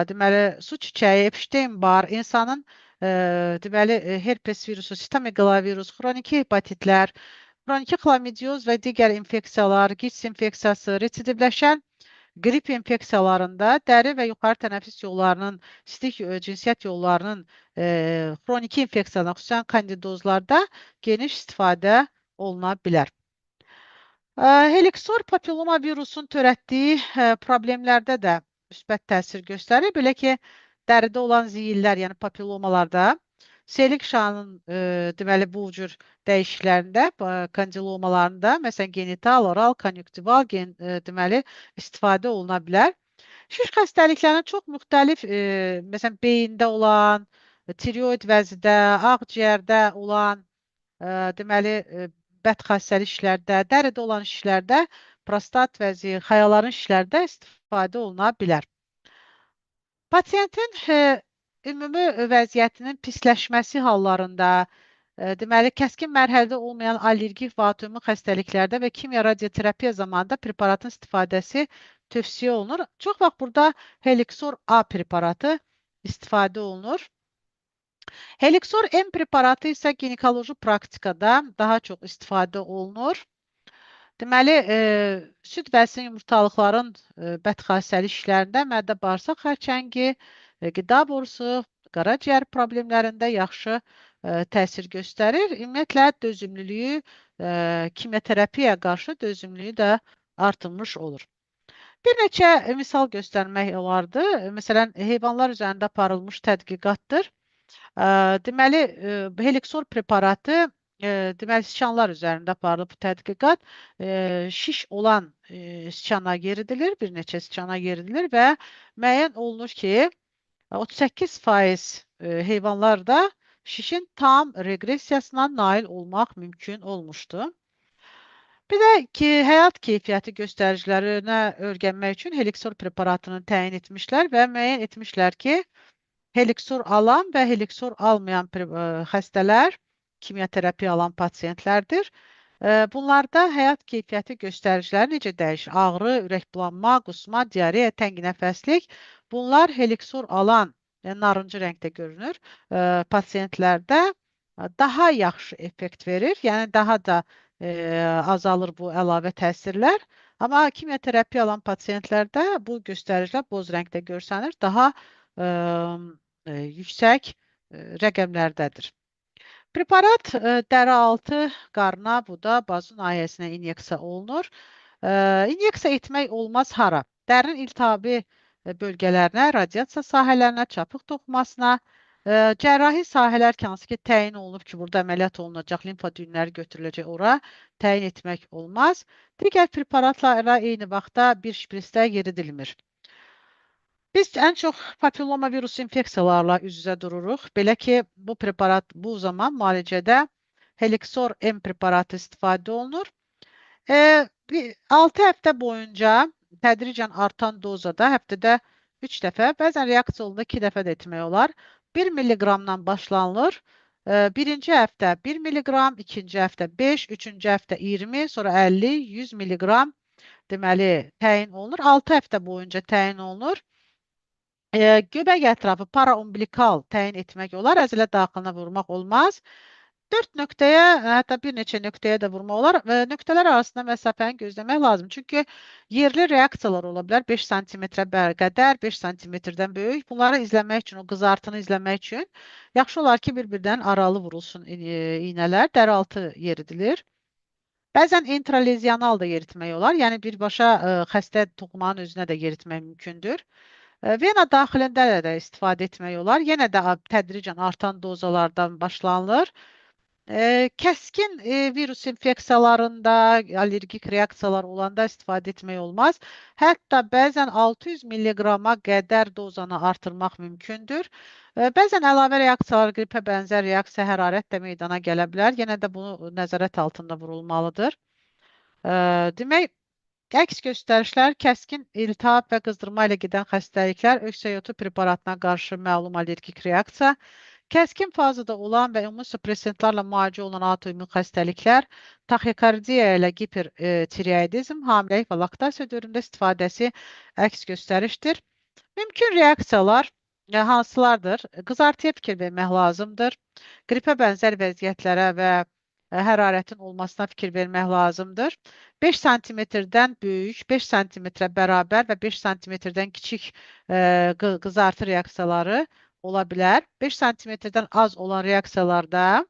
deməli, su çiçəyi, Epstein-Barr, insanın deməli, herpes virusu, sitomegalovirus, xroniki hepatitlər, xroniki xlamidioz və digər infeksiyalar, QİÇS infeksiyası, residivləşən qrip infeksiyalarında dəri və yuxarı tənəffüs yollarının, sistik cinsiyyət yollarının xroniki infeksiyalarına, xüsusən kandidozlarda geniş istifadə oluna bilər. Helikosor papilloma virusun törətdiyi problemlərdə də müsbət təsir göstərir. Belə ki, dəridə olan ziyillər, yəni papillomalarda, selik şanın deməli bu cür dəyişiklərində, kandilomalarında, məsələn, genital, oral, konjunktival deməli istifadə oluna bilər. Şiş xəstəliklərinin çox müxtəlif, məsələn, beyində olan, tiroid vəzidə, ağciyərdə olan, deməli, bədxassəli işlərdə, dəridə olan işlərdə, prostat vəzi, xayaların işlərdə istifadə oluna bilər. Pasiyentin ümumi vəziyyətinin pisləşməsi hallarında, deməli, kəskin mərhələdə olmayan allergik və autoimmun xəstəliklərdə və kimya radioterapiya zamanında preparatın istifadəsi tövsiyə olunur. Çox vaxt burada Helixor A preparatı istifadə olunur. Helixor M preparatı isə ginekoloji praktikada daha çox istifadə olunur. Deməli, süd vəzsin yumurtalıqların bədxassəli işlərində mədə bağırsaq xərçəngi, qida borusu, qaraciyər problemlərində yaxşı təsir göstərir. Ümumiyyətlə, dözümlülüyü, kimyoterapiyaya qarşı dözümlülüyü də artırmış olur. Bir neçə misal göstərmək olardı. Məsələn, heyvanlar üzərində aparılmış tədqiqatdır. Deməli, Helixor preparatı deməli, siçanlar üzərində aparılıb bu tədqiqat. Şiş olan siçana yeridilir, bir neçə siçana yeridilir və müəyyən olunur ki, 38% heyvanlarda şişin tam reqressiyasına nail olmaq mümkün olmuşdu. Bir də ki, həyat keyfiyyəti göstəricilərinə öyrənmək üçün Helixor preparatını təyin etmişlər və müəyyən etmişlər ki, Helixor alan və Helixor almayan xəstələr kimyoterapiya alan pasiyentlərdir. Bunlarda həyat keyfiyyəti göstəriciləri necə dəyişir? Ağrı, ürəkbulanma, qusma, diareya, tənginəfəslik. Bunlar Helixor alan, yəni narıncı rəngdə görünür, pasiyentlərdə daha yaxşı effekt verir. Yəni daha da azalır bu əlavə təsirlər. Amma kimyoterapiya alan pasiyentlərdə bu göstəricilər boz rəngdə görsənir. Daha yüksək rəqəmlərdədir. Preparat dəri altı, qarna, buda, bazu nahiyəsinə inyeksiya olunur. İnyeksiya etmək olmaz hara? Dərinin iltihabi bölgələrinə, radiasiya sahələrinə, çapıq toxumasına, cərrahi sahələr hansı ki, təyin olunub ki, burada əməliyyat olunacaq, limfa düyünləri götürüləcək ora, təyin etmək olmaz. Digər preparatlarla eyni vaxtda bir şprisdə yeridilmir. Biz ən çox papilloma virus infeksiyalarla üz-üzə dururuq. Belə ki, bu preparat bu zaman müalicədə Helixor M preparatı istifadə olunur. 6 həftə boyunca tədricən artan dozada həftədə 3 dəfə, bəzən reaksiya olunda 2 dəfə də etmək olar. 1 milliqramdan başlanılır. Birinci həftə 1 milliqram, ikinci həftə 5, üçüncü həftə 20, sonra 50, 100 milliqram deməli təyin olunur. 6 həftə boyunca təyin olunur. Göbək ətrafı paraumbilikal təyin etmək olar, əzələ daxilinə vurmaq olmaz. 4 nöqtəyə, hətta bir neçə nöqtəyə də vurmaq olar. Nöqtələr arasında məsafəni gözləmək lazım. Çünki yerli reaksiyalar ola bilər. 5 santimetrə qədər, 5 santimetrdən böyük. Bunları izləmək üçün, o qızartını izləmək üçün yaxşı olar ki, bir-birdən aralı vurulsun iynələr. Dəraltı yeridilir. Bəzən intralezyonal da yeritmək olar. Yəni birbaşa xəstə toxumanın özünə də yeritmək mümkündür. Vena daxilində də istifadə etmək olar. Yenə də tədricən artan dozalardan başlanılır. Kəskin virus infeksiyalarında, allergik reaksiyalar olanda istifadə etmək olmaz. Hətta bəzən 600 mg-a qədər dozanı artırmaq mümkündür. Bəzən əlavə reaksiyalar, qripə bənzər reaksiya, hərarət də meydana gələ bilər. Yenə də bunu nəzarət altında vurulmalıdır. Demək, əks göstərişlər kəskin iltihab və qızdırma ilə gedən xəstəliklər, öksəyotu preparatına qarşı məlum allergik reaksiya, kəskin fazada olan və immunosupressantlarla müalicə olunan autoimmun xəstəliklər, taxikardiya ilə hipertireoidizm, hamiləlik və laktasiya dövründə istifadəsi əks göstərişdir. Mümkün reaksiyalar hansılardır? Qızartıya fikir vermək lazımdır. Qripə bənzər vəziyyətlərə və hərarətin olmasına fikir vermək lazımdır. 5 santimetrdən böyük, 5 santimetrə bərabər və 5 santimetrdən kiçik qızartı reaksiyaları ola bilər. 5 santimetrdən az olan reaksiyalarda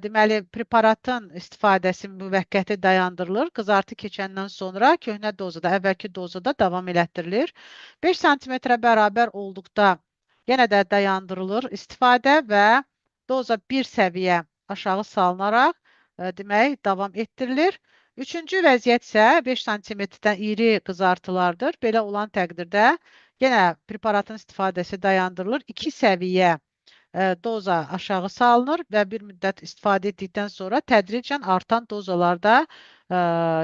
deməli, preparatın istifadəsi müvəqqəti dayandırılır. Qızartı keçəndən sonra köhnə dozada, əvvəlki dozada davam elətdirilir. 5 santimetrə bərabər olduqda yenə də dayandırılır istifadə və doza bir səviyyə aşağı salınaraq demək, davam etdirilir. Üçüncü vəziyyət isə 5 santimetrdən iri qızartılardır. Belə olan təqdirdə yenə preparatın istifadəsi dayandırılır. 2 səviyyə doza aşağı salınır və bir müddət istifadə etdikdən sonra tədricən artan dozalarda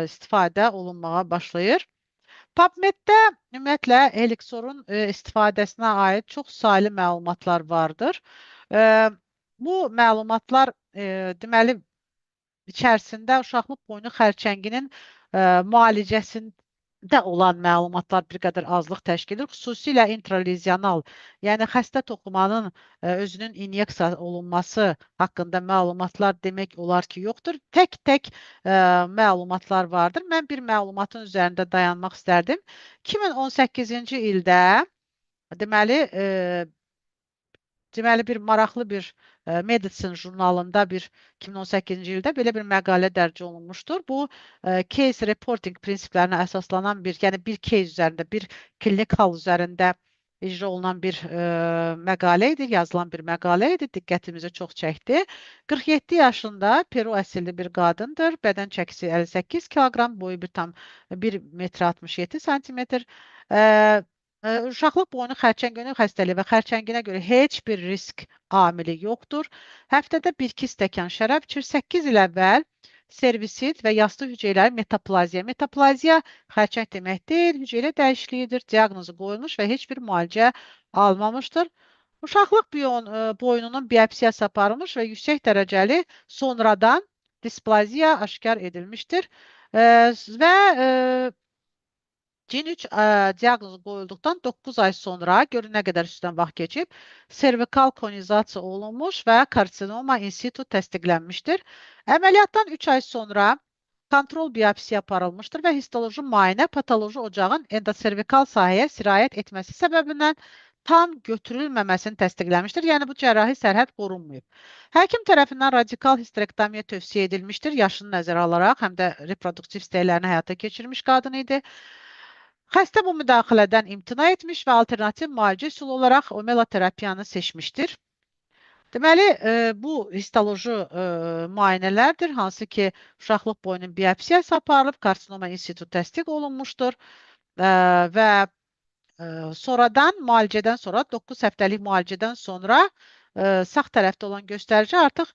istifadə olunmağa başlayır. PubMed-də ümumiyyətlə Elixorun istifadəsinə aid çox saylı məlumatlar vardır. Bu məlumatlar deməli içərisində uşaqlıq boynu xərçənginin müalicəsində olan məlumatlar bir qədər azlıq təşkil edir. Xüsusilə intralezyonal, yəni xəstə toxumanın özünün inyeksiya olunması haqqında məlumatlar demək olar ki, yoxdur. Tək-tək məlumatlar vardır. Mən bir məlumatın üzərində dayanmaq istərdim. 2018-ci ildə deməli bir maraqlı bir Medicine jurnalında 2018-ci ildə belə bir məqalə dərc olunmuşdur. Bu case reporting prinsiplərinə əsaslanan yəni bir case üzərində, bir klinik hal üzərində icra olunan bir məqalə idi, yazılan bir məqalə idi, diqqətimizi çox çəkdi. 47 yaşında Peru əsilli bir qadındır, bədən çəkisi 58 kiloqram, boyu 1 metr 67 santimetr. Uşaqlıq boynu xərçəngönü xəstəliyi və xərçənginə görə heç bir risk amili yoxdur. Həftədə 1-2 stəkan şərab içir. 8 il əvvəl servisit və yastı hüceyrələri metaplaziya. Metaplaziya xərçəng demək deyil, hüceyrə dəyişikliyidir. Diaqnozu qoyulmuş və heç bir müalicə almamışdır. Uşaqlıq boynunun biyopsiyası aparılmış və yüksək dərəcəli sonradan displaziya aşkar edilmişdir. Və Gen3 diaqnozu qoyulduqdan 9 ay sonra, görün nə qədər üstdən vaxt keçib, servikal konizasiya olunmuş və karsinoma in situ təsdiqlənmişdir. Əməliyyatdan 3 ay sonra kontrol biyopsiya aparılmışdır və histoloji müayinə patoloji ocağın endoservikal sahəyə sirayət etməsi səbəbindən tam götürülməməsini təsdiqləmişdir. Yəni, bu cərrahi sərhəd qorunmayıb. Həkim tərəfindən radikal histerektomiya tövsiyə edilmişdir. Yaşını nəzərə alaraq, həm də reproduktiv istəklərini həyata keçirmiş qadın idi. Xəstə bu müdaxilədən imtina etmiş və alternativ müalicə üsulu olaraq omeloterapiyanı seçmişdir. Deməli, bu histoloji müayinələrdir, hansı ki, uşaqlıq boyunun biyopsiyası aparılıb, karsinoma in situ təsdiq olunmuşdur və sonradan müalicədən sonra, 9 həftəlik müalicədən sonra sağ tərəfdə olan göstərici artıq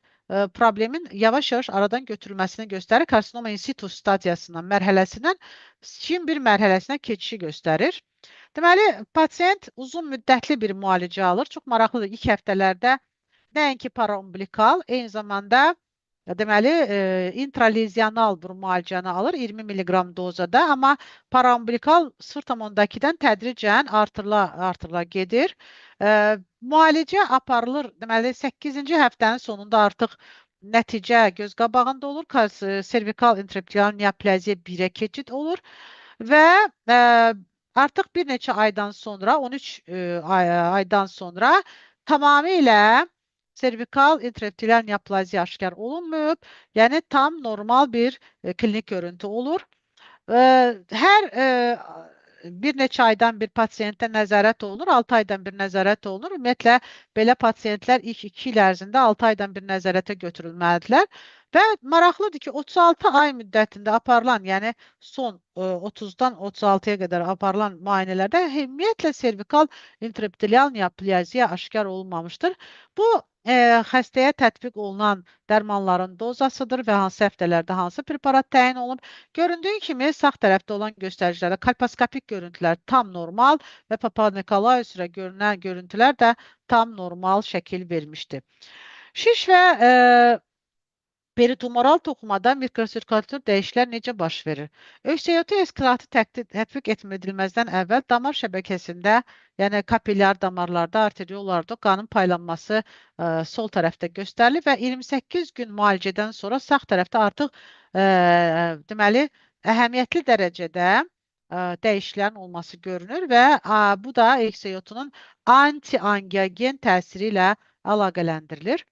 problemin yavaş-yavaş aradan götürülməsini göstərir. Karsinoma in situ stadiyasından, mərhələsindən Çin bir mərhələsinə keçişi göstərir. Deməli, pasiyent uzun müddətli bir müalicə alır. Çox maraqlıdır. İlk həftələrdə nəinki paraumbilikal, eyni zamanda deməli, intralezyonal bir müalicəni alır 20 mg dozada, amma paraumbilikal 0,2-dən tədricən artırıla gedir. Müalicə aparılır, deməli 8-ci həftənin sonunda artıq nəticə göz qabağında olur. Servikal intraepitelial neoplaziya 1-ə keçid olur və artıq bir neçə aydan sonra, 13 aydan sonra tamamilə servikal intraepitelial neoplaziya aşkar olunmayıb. Yəni tam normal bir klinik görüntü olur. Hər bir neçə aydan bir pasiyentə nəzarət olunur, 6 aydan bir nəzarət olunur. Ümumiyyətlə, belə pasiyentlər ilk 2 il ərzində 6 aydan bir nəzarətə götürülməlidirlər. Və maraqlıdır ki, 36 ay müddətində aparılan, yəni son 30-dan 36-ya qədər aparılan müayinələrdə ümumiyyətlə servikal intraepitelial neoplaziya aşkar olunmamışdır. Bu xəstəyə tətbiq olunan dərmanların dozasıdır və hansı həftələrdə hansı preparat təyin olunub. Göründüyü kimi sağ tərəfdə olan göstəricilərdə kolposkopik görüntülər tam normal və Papa Nikolaou üzrə görünən görüntülər də tam normal şəkil vermişdi. Şiş və peritumoral toxumada mikrosirkülator dəyişikliklər necə baş verir? ÖSYT eskratı tətbiq edilməzdən əvvəl damar şəbəkəsində, yəni kapilyar damarlarda, arteriollarda qanın paylanması sol tərəfdə göstərilir və 28 gün müalicədən sonra sağ tərəfdə artıq deməli əhəmiyyətli dərəcədə dəyişikliklərin olması görünür və bu da ÖSYT-nun anti-angiogen təsiri ilə əlaqələndirilir.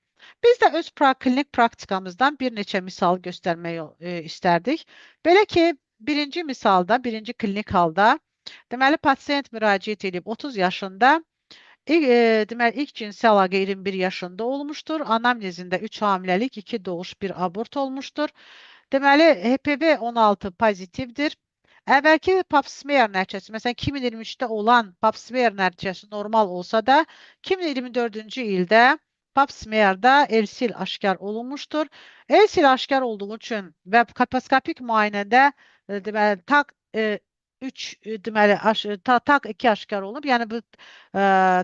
Biz də öz klinik praktikamızdan bir neçə misal göstərmək istərdik. Belə ki, birinci misalda, birinci klinik halda, deməli, pasiyent müraciət edib 30 yaşında, deməli, ilk cinsi əlaqə 21 yaşında olmuşdur. Anamnezində 3 hamiləlik, 2 doğuş, 1 abort olmuşdur. Deməli, HPV 16 pozitivdir. Əvvəlki pap smear nəticəsi, məsələn, 2023-də olan pap smear nəticəsi normal olsa da, 2024-cü ildə pap smearda elsil aşkar olunmuşdur. Elsil aşkar olduğu üçün və kolposkopik müayinədə deməli TAK 3 deməli TAK 2 aşkar olunub. Yəni bu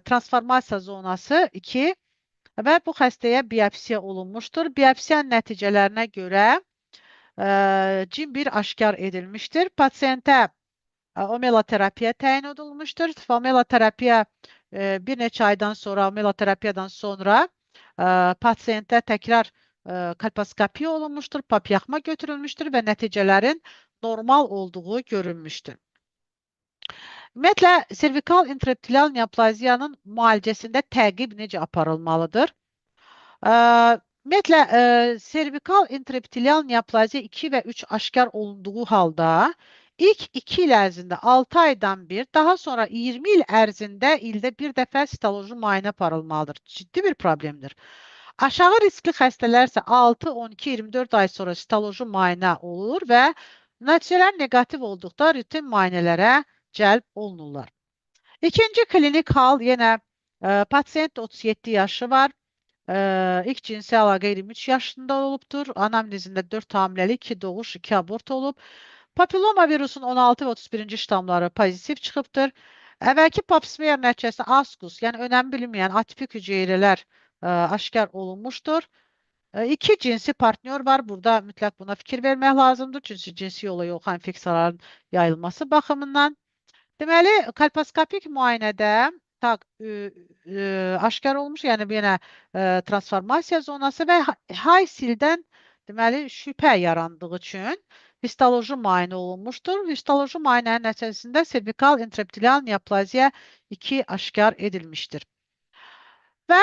transformasiya zonası 2 və bu xəstəyə biopsiya olunmuşdur. Biopsiyanın nəticələrinə görə CIM1 aşkar edilmişdir. Pasiyentə omeloterapiya təyin edilmişdir. Omeloterapiya bir neçə aydan sonra, omeloterapiyadan sonra pasiyentə təkrar kolposkopiya olunmuşdur, pap yaxma götürülmüşdür və nəticələrin normal olduğu görülmüşdür. Ümumiyyətlə, servikal intraepitelial neoplaziyanın müalicəsində təqib necə aparılmalıdır? Ümumiyyətlə, servikal intraepitelial neoplaziya 2 və 3 aşkar olunduğu halda ilk 2 il ərzində 6 aydan bir, daha sonra 20 il ərzində ildə bir dəfə sitoloji müayinə aparılmalıdır. Ciddi bir problemdir. Aşağı riskli xəstələr isə 6, 12, 24 ay sonra sitoloji müayinə olur və nəticələr negativ olduqda rutin müayinələrə cəlb olunurlar. İkinci klinik hal yenə pasiyent 37 yaşı var. İlk cinsi əlaqə 23 yaşında olubdur. Anamnezində 4 hamiləlik, 2 doğuş, 2 abort olub. Papilloma virusun 16 və 31-ci ştamları pozitiv çıxıbdır. Əvvəlki pap smear nəticəsində askus, yəni önəmi bilinməyən atipik hüceyrələr aşkar olunmuşdur. 2 cinsi partnyor var. Burada mütləq buna fikir vermək lazımdır. Çünki cinsi yola yox infeksiyaların yayılması baxımından. Deməli, kolposkopik müayinədə aşkar olmuş, yəni yenə transformasiya zonası və HISIL-dən deməli şübhə yarandığı üçün histoloji müayinə olunmuşdur. Histoloji müayinənin nəticəsində servikal intraepitelial neoplaziya 2 aşkar edilmişdir. Və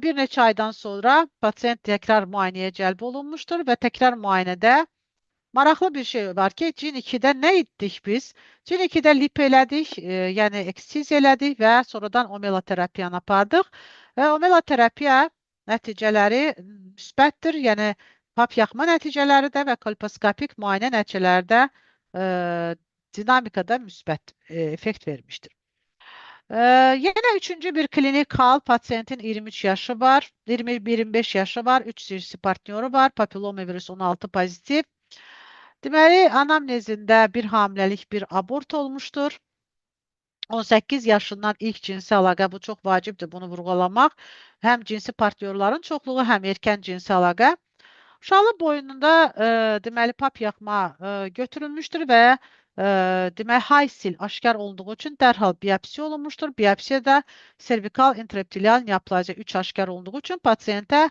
bir neçə aydan sonra pasiyent təkrar müayinəyə cəlb olunmuşdur və təkrar müayinədə maraqlı bir şey var ki, CIN2-də nə etdik biz? CIN2-də lip elədik, yəni eksiz elədik və sonradan omeloterapiyanı apardıq. Və omeloterapiya nəticələri müsbətdir, yəni pap yaxma nəticələri də və kolposkopik müayinə nəticələri də dinamikada müsbət effekt vermişdir. Yenə üçüncü bir klinik hal, pasiyentin 23 yaşı var, 21-25 yaşı var, 3 cinsi partnyoru var, papilloma virüs 16 pozitiv. Deməli, anamnezində bir hamiləlik, bir abort olmuşdur. 18 yaşından ilk cinsi əlaqə, bu çox vacibdir bunu vurğulamaq. Həm cinsi partnyorların çoxluğu, həm erkən cinsi əlaqə. Uşaqlıq boyununda deməli pap yaxma götürülmüşdür və deməli HISIL aşkar olduğu üçün dərhal biopsiya olunmuşdur. Biopsiyada servikal intraepitelial neoplaziya 3 aşkar olduğu üçün pasiyentə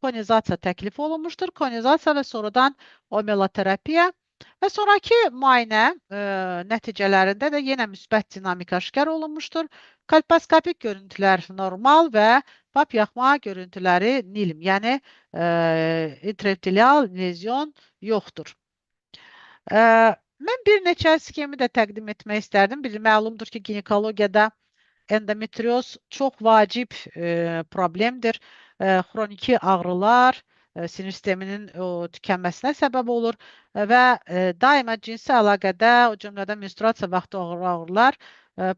konizasiya təklif olunmuşdur. Konizasiya və sonradan omelaterapiya və sonraki müayinə nəticələrində də yenə müsbət dinamika aşkar olunmuşdur. Kolposkopik görüntülər normal və pap yaxma görüntüləri nilm, yəni intraepitelial lezyon yoxdur. Mən bir neçə sxemi də təqdim etmək istərdim. Məlumdur ki, ginekologiyada endometrioz çox vacib problemdir. Xroniki ağrılar, sinir sisteminin tükənməsinə səbəb olur və daima cinsi əlaqədə, o cümlədən menstruasiya vaxtı ağrılar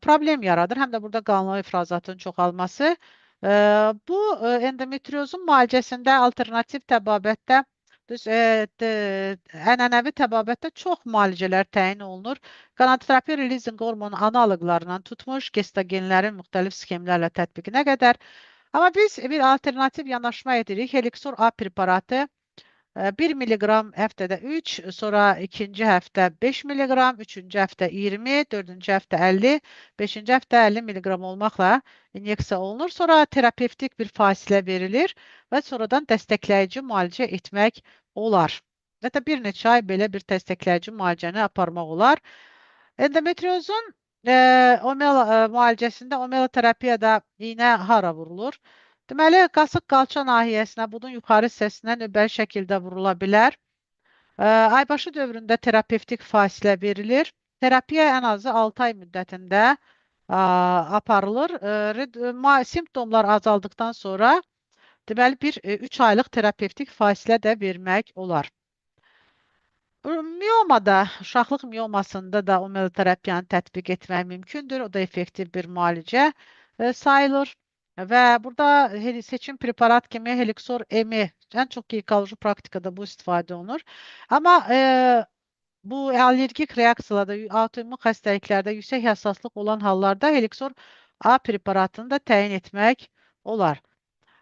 problem yaradır. Həm də burada qanlı ifrazatın çoxalması. Bu endometriozun müalicəsində alternativ təbabətdə ənənəvi təbabətdə çox müalicələr təyin olunur. Qanadoterapiya releasing hormonu analoqlarından tutmuş, gestagenlərin müxtəlif sxemlərlə tətbiqinə qədər. Amma biz bir alternativ yanaşma edirik. Helixor A preparatı 1 milliqram həftədə 3, sonra ikinci həftə 5 milliqram, üçüncü həftə 20, dördüncü həftə 50, beşinci həftə 50 milliqram olmaqla inyeksiya olunur. Sonra terapevtik bir fasilə verilir və sonradan dəstəkləyici müalicə etmək olar. Hətta bir neçə ay belə bir dəstəkləyici müalicəni aparmaq olar. Endometriozun müalicəsində omeloterapiyada iynə hara vurulur? Deməli, qasıq qalça nahiyəsinə, budun yuxarı hissəsinə növbəli şəkildə vurula bilər. Aybaşı dövründə terapevtik fasilə verilir. Terapiya ən azı 6 ay müddətində aparılır. Simptomlar azaldıqdan sonra deməli, bir 3 aylıq terapevtik fasilə də vermək olar. Miyomada, uşaqlıq miyomasında da omeloterapiyanı tətbiq etmək mümkündür. O da effektiv bir müalicə sayılır. Və burada seçim preparat kimi Helixor M-i ən çox ginekoloji praktikada bu istifadə olunur. Amma bu allergik reaksiyalarda, autoimmun xəstəliklərdə yüksək həssaslıq olan hallarda Helixor A preparatını da təyin etmək olar.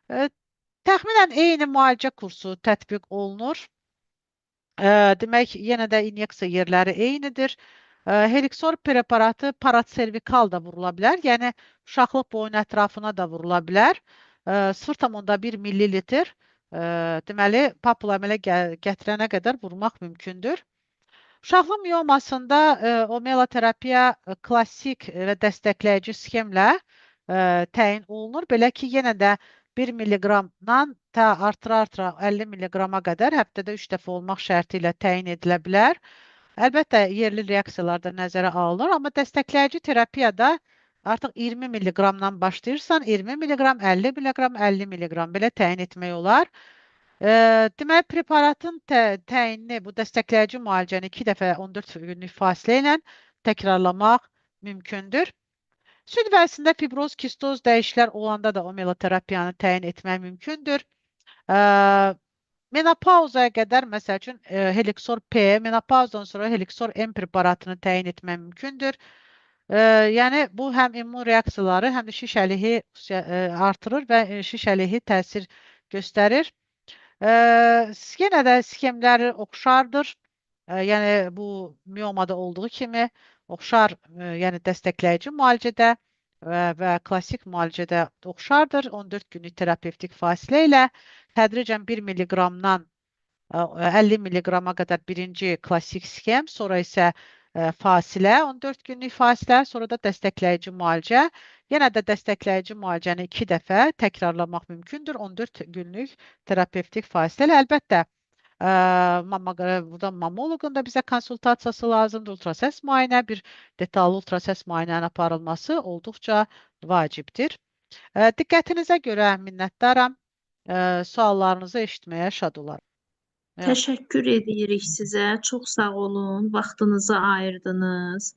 Təxminən eyni müalicə kursu tətbiq olunur. Demək, yenə də inyeksiya yerləri eynidir. Helixor preparatı paratservikal da vurula bilər. Yəni, uşaqlıq boyun ətrafına da vurula bilər. 0,1 millilitr. Deməli, papula əmələ gətirənə qədər vurmaq mümkündür. Uşaqlıq miyomasında omeloterapiya klassik və dəstəkləyici sxemlə təyin olunur. Belə ki, yenə də 1 milliqramdan artıra-artıra 50 milliqrama qədər həftədə 3 dəfə olmaq şərti ilə təyin edilə bilər. Əlbəttə, yerli reaksiyalar da nəzərə alınır, amma dəstəkləyici terapiyada artıq 20 milliqramdan başlayırsan, 20 milliqram, 50 milliqram, 50 milliqram belə təyin etmək olar. Deməli, preparatın təyinini, bu dəstəkləyici müalicəni 2 dəfə 14 günlük fasilə ilə təkrarlamaq mümkündür. Süd vəzisində fibroz, kistoz dəyişikliklər olanda da omeloterapiyanı təyin etmək mümkündür. Menopauzaya qədər, məsəl üçün, Helixor P, menopauzdan sonra Helixor M preparatını təyin etmək mümkündür. Yəni, bu həm immun reaksiyaları, həm də şişəliyi artırır və şişəliyi təsir göstərir. Yenə də sxemləri oxşardır. Yəni, bu miyomada olduğu kimi oxşar, yəni dəstəkləyici müalicədə və klassik müalicədə oxşardır. 14 günlük terapevtik fasilə ilə tədricən 1 milliqramdan 50 milliqrama qədər birinci klassik sxem, sonra isə fasilə, 14 günlük fasilə, sonra da dəstəkləyici müalicə. Yenə də dəstəkləyici müalicəni 2 dəfə təkrarlamaq mümkündür. 14 günlük terapevtik fasilə. Əlbəttə, burada mammoloqun da bizə konsultasiyası lazımdır. Ultrasəs müayinə, bir detallı ultrasəs müayinənin aparılması olduqca vacibdir. Diqqətinizə görə minnətdaram. Suallarınızı eşitməyə şad olarım. Təşəkkür edirik sizə. Çox sağ olun. Vaxtınızı ayırdınız.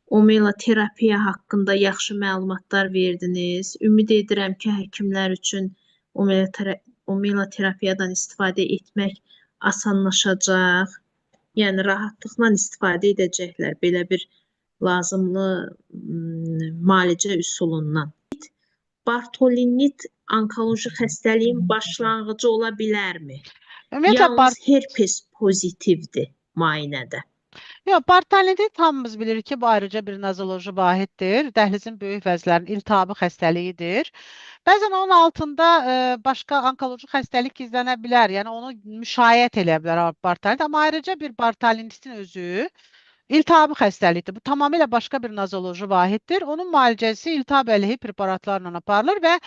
Omeloterapiya haqqında yaxşı məlumatlar verdiniz. Ümid edirəm ki, həkimlər üçün omeloterapiyadan istifadə etmək asanlaşacaq. Yəni, rahatlıqla istifadə edəcəklər belə bir lazımlı müalicə üsulundan. Bartolinit onkoloji xəstəliyin başlanğıcı ola bilərmi? Ümumiyyətlə, Yalnız herpes pozitivdir müayinədə. Yox, Bartonellin hamımız bilirik ki, bu ayrıca bir nozoloji vahiddir. Dəhlizin böyük vəzlərinin iltihabı xəstəliyidir. Bəzən onun altında başqa onkoloji xəstəlik gizlənə bilər. Yəni onu müşayiət eləyə bilər Bartonellin. Amma ayrıca bir Bartonellitin özü İltihabi xəstəlikdir. Bu tamamilə başqa bir nozoloji vahiddir. Onun müalicəsi iltihab əleyhi preparatlarla aparılır və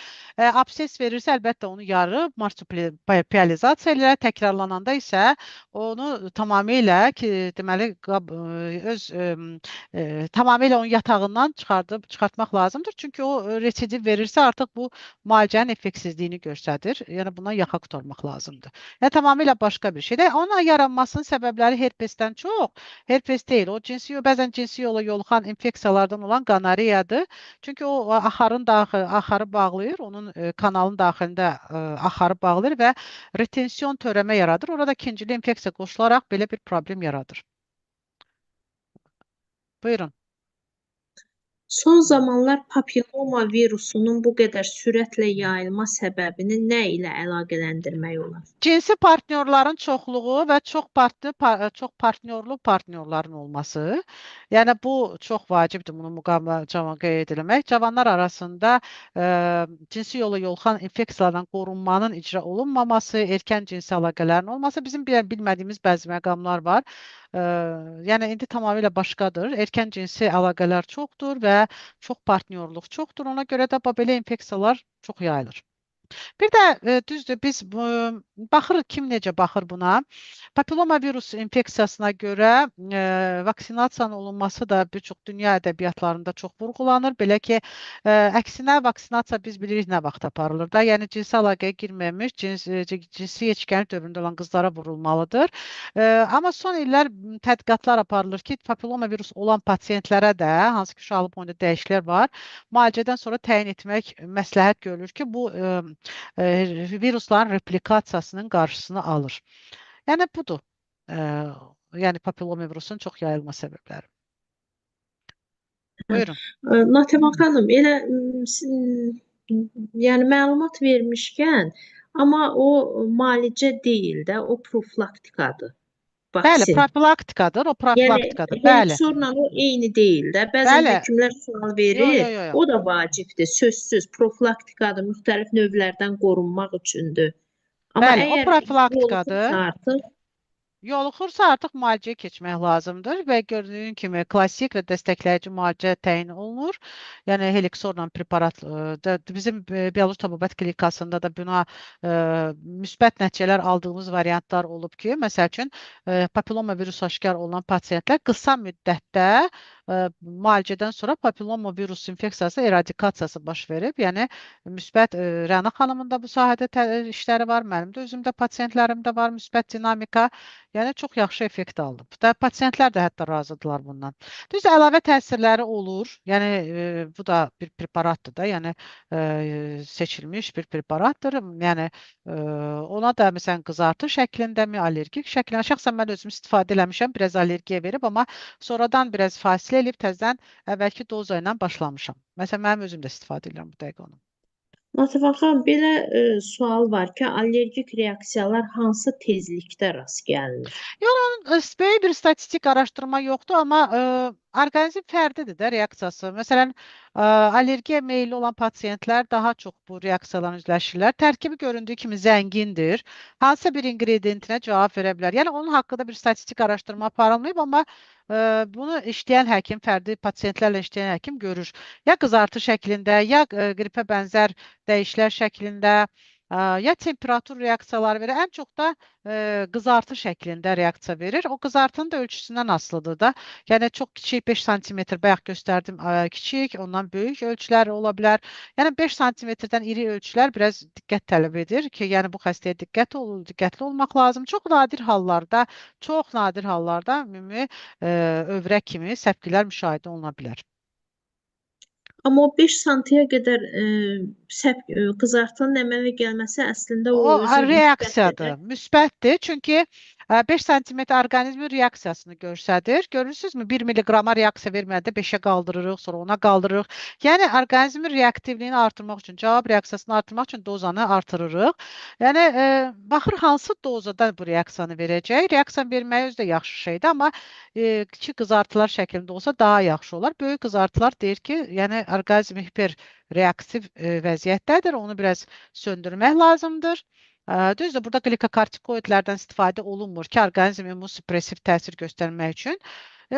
abses verirsə, əlbəttə onu yarıb marsupializasiya edilir. Təkrarlananda isə onu tamamilə ki, deməli öz tamamilə onun yatağından çıxartmaq lazımdır. Çünki o residiv verirsə, artıq bu müalicənin effektsizliyini göstərir. Yəni buna yaxa qurtarmaq lazımdır. Yəni tamamilə başqa bir şeydir. Onun yaranmasının səbəbləri herpesdən çox herpes deyil. O bəzən cinsi yola yoluxan infeksiyalardan olan qonoriyadır. Çünki o axarı bağlayır, onun kanalın daxilində axarı bağlayır və retensiyon törəmə yaradır. Orada ikincili infeksiya qoşularaq belə bir problem yaradır. Buyurun. Son zamanlar papilloma virusunun bu qədər sürətlə yayılma səbəbini nə ilə əlaqələndirmək olar? Cinsi partnyorların çoxluğu və çox partnyorlu partnyorların olması. Yəni bu çox vacibdir, bunu müqavilə qeyd etmək. Cavanlar arasında cinsi yola yoluxan infeksiyalardan qorunmanın icra olunmaması, erkən cinsi əlaqələrin olması, bizim bilmədiyimiz bəzi məqamlar var. Yəni indi tamamilə başqadır. Erkən cinsi əlaqələr çoxdur və çox partnyorluq çoxdur. Ona görə də belə infeksiyalar çox yayılır. Bir də düzdür, biz baxırıq kim necə baxır buna. Papilloma virus infeksiyasına görə vaksinasiyanın olunması da bir çox dünya ədəbiyyatlarında çox vurğulanır. Belə ki, əksinə vaksinasiya biz bilirik nə vaxt aparılır da. Yəni cinsi əlaqəyə girməmiş, cinsi yetişkənlik dövründə olan qızlara vurulmalıdır. Amma son illər tədqiqatlar aparılır ki, papilloma virus olan pasientlərə də, hansı ki, uşaqlıq boyunda dəyişikliklər var, müalicədən sonra təyin etmək məsləhət görülür ki, bu virusların replikasiyasının qarşısını alır. Yəni budur. Yəni papilloma virusunun çox yayılma səbəbləri. Buyurun. Nativa xanım, elə yəni məlumat vermişkən, amma o müalicə deyil də, o profilaktikadır. Bəli, profilaktikadır, o profilaktikadır. Bəli. Helixorla o eyni deyil də. Bəzən həkimlər sual verir. O da vacibdir, sözsüz. Profilaktikadır, müxtəlif növlərdən qorunmaq üçündür. Amma bəli, o profilaktikadır. Yoluxursa artıq müalicəyə keçmək lazımdır və gördüyün kimi klassik və dəstəkləyici müalicə təyin olunur. Yəni Helixorla preparat bizim bioloji təbabət klinikasında da buna müsbət nəticələr aldığımız variantlar olub ki, məsəl üçün papilloma virusu aşkar olunan pasientlər qısa müddətdə müalicədən sonra papilloma virus infeksiyası eradikasiyası baş verib. Yəni müsbət Rəna xanımın da bu sahədə işləri var, mənim də özümdə pasientlərimdə var müsbət dinamika. Yəni çox yaxşı effekt alınıb. Pasientlər də hətta razıdırlar bundan. Düzdür, əlavə təsirləri olur. Yəni bu da bir preparatdır da, yəni seçilmiş bir preparatdır. Yəni ona da məsələn qızartı şəklindəmi, allergik şəklində. Şəxsən mən özüm istifadə eləmişəm, biraz allergiya verib, amma sonradan biraz fasilə eləyib təzədən əvvəlki doza ilə başlamışam. Məsələn, mənim özüm də istifadə edirəm bu dəqiqə onu. Nativa xanım, belə sual var ki, allergik reaksiyalar hansı tezlikdə rast gəlinir? Yəni, böyük bir statistik araşdırma yoxdur, amma orqanizm fərdidir də reaksiyası. Məsələn, allergiya meyilli olan pasientlər daha çox bu reaksiyalarla üzləşirlər. Tərkibi göründüyü kimi zəngindir. Hansısa bir ingredientinə cavab verə bilər. Yəni, onun haqqında bir statistik araşdırma aparılmayıb, amma bunu işləyən həkim, fərdi pasientlərlə işləyən həkim görür. Ya qızartı şəklində, ya qripə bənzər dəyişikliklər şəklində, ya temperatur reaksiyaları verir. Ən çox da qızartı şəklində reaksiya verir. O qızartının da ölçüsündən asılıdır da. Yəni çox kiçik 5 sm bayaq göstərdim kiçik, ondan böyük ölçülər ola bilər. Yəni 5 sm-dən iri ölçülər biraz diqqət tələb edir ki, yəni bu xəstəyə diqqətli olmaq lazım. Çox nadir hallarda ümumi övrək kimi səpkilər müşahidə oluna bilər. Amma o 5 santiyə qədər qızartının əmələ gəlməsi əslində o reaksiyadır, müsbətdir. Çünki 5 sm orqanizmin reaksiyasını göstərir. Görürsünüzmü? 1 milliqrama reaksiya verməndə 5-ə qaldırırıq, sonra 10-a qaldırırıq. Yəni orqanizmin reaktivliyini artırmaq üçün, cavab reaksiyasını artırmaq üçün dozanı artırırıq. Yəni baxır hansı dozada bu reaksiyanı verəcək. Reaksiya verməyi özü də yaxşı şeydir, amma kiçik qızartılar şəklində olsa daha yaxşı olar. Böyük qızartılar deyir ki, yəni orqanizm hiperreaktiv vəziyyətdədir. Onu biraz söndürmək lazımdır. Düzdür, burada glikokortikoidlərdən istifadə olunmur ki, orqanizm immunosupressiv təsir göstərmək üçün.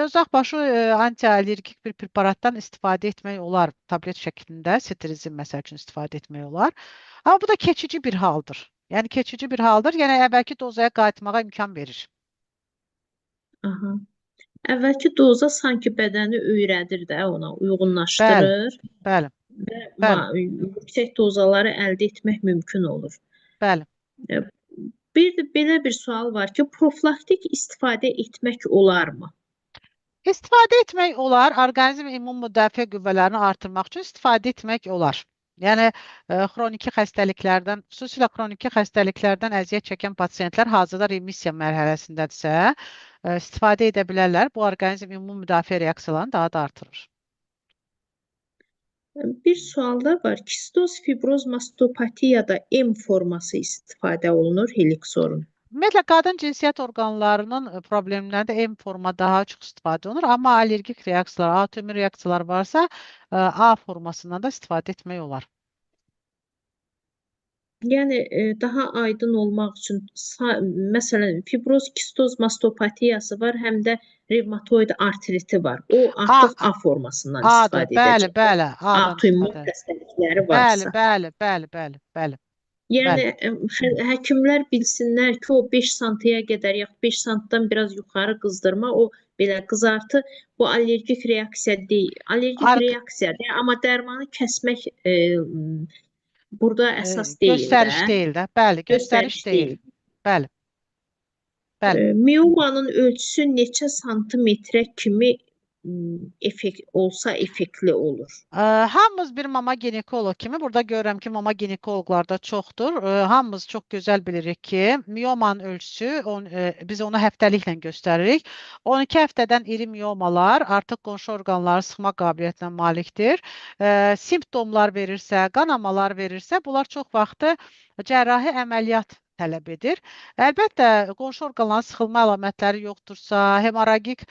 Uzaqbaşı antialergik bir preparatdan istifadə etmək olar. Tablet şəklində sitrizin məsəl üçün istifadə etmək olar. Amma bu da keçici bir haldır. Yəni keçici bir haldır. Yəni əvvəlki dozaya qayıtmağa imkan verir. Aha. Əvvəlki doza sanki bədəni öyrədir də ona, Bəli, uyğunlaşdırır bəli, və bəli, yüksək dozaları əldə etmək mümkün olur. bəli. E, Bir də belə bir sual var ki, profilaktik istifadə etmək olarmı? İstifadə etmək olar, orqanizm immun müdafiə qüvvələrini artırmaq üçün istifadə etmək olar. Yəni xroniki xəstəliklərdən, xüsusilə xroniki xəstəliklərdən əziyyət çəkən pasiyentlər hazırda remissiya mərhələsindədirsə, istifadə edə bilərlər. Bu orqanizm immun müdafiə reaksiyalarını daha da artırır. Bir sual da var. Kistoz, fibroz, mastopatiyada M forması istifadə olunur Helixorun. Ümumiyyətlə, qadın cinsiyyət orqanlarının problemlərində M forma daha çox istifadə olunur, amma allergik reaksiyalar, autoimmün reaksiyalar varsa A formasından da istifadə etmək olar. Yəni daha aydın olmaq üçün məsələn fibroz, kistoz, mastopatiyası var, həm də revmatoid artriti var. O artıq A formasından A'dır, istifadə bəli, edəcək. bəli, A'dan Autoimmun istifadə. xəstəlikləri Bəli, varsa. bəli, bəli, bəli, bəli, Yəni bəli. həkimlər bilsinlər ki, o 5 santiyə qədər yaxud 5 santdan biraz yuxarı qızdırma, o belə qızartı bu allergik reaksiya deyil. Allergik Arq reaksiyadır, amma dərmanı kəsmək burada əsas deyil də. göstəriş deyil də. Bəli, göstəriş Göstəriş deyil. deyil. Bəli, bəli. Miomanın ölçüsü neçə santimetrə kimi olsa effektli olur? Hamımız bir mama ginekoloq kimi, burada görürəm ki, mama ginekoloqlarda çoxdur. Hamımız çox gözəl bilirik ki, miomanın ölçüsü, biz onu həftəliklə göstəririk. 12 həftədən iri miomalar artıq qonşu orqanları sıxma qabiliyyətinə malikdir. Simptomlar verirsə, qanamalar verirsə, bunlar çox vaxtı cərrahi əməliyyat tələb edir. Əlbəttə, qonşu orqanların sıxılma əlamətləri yoxdursa, hemorragik,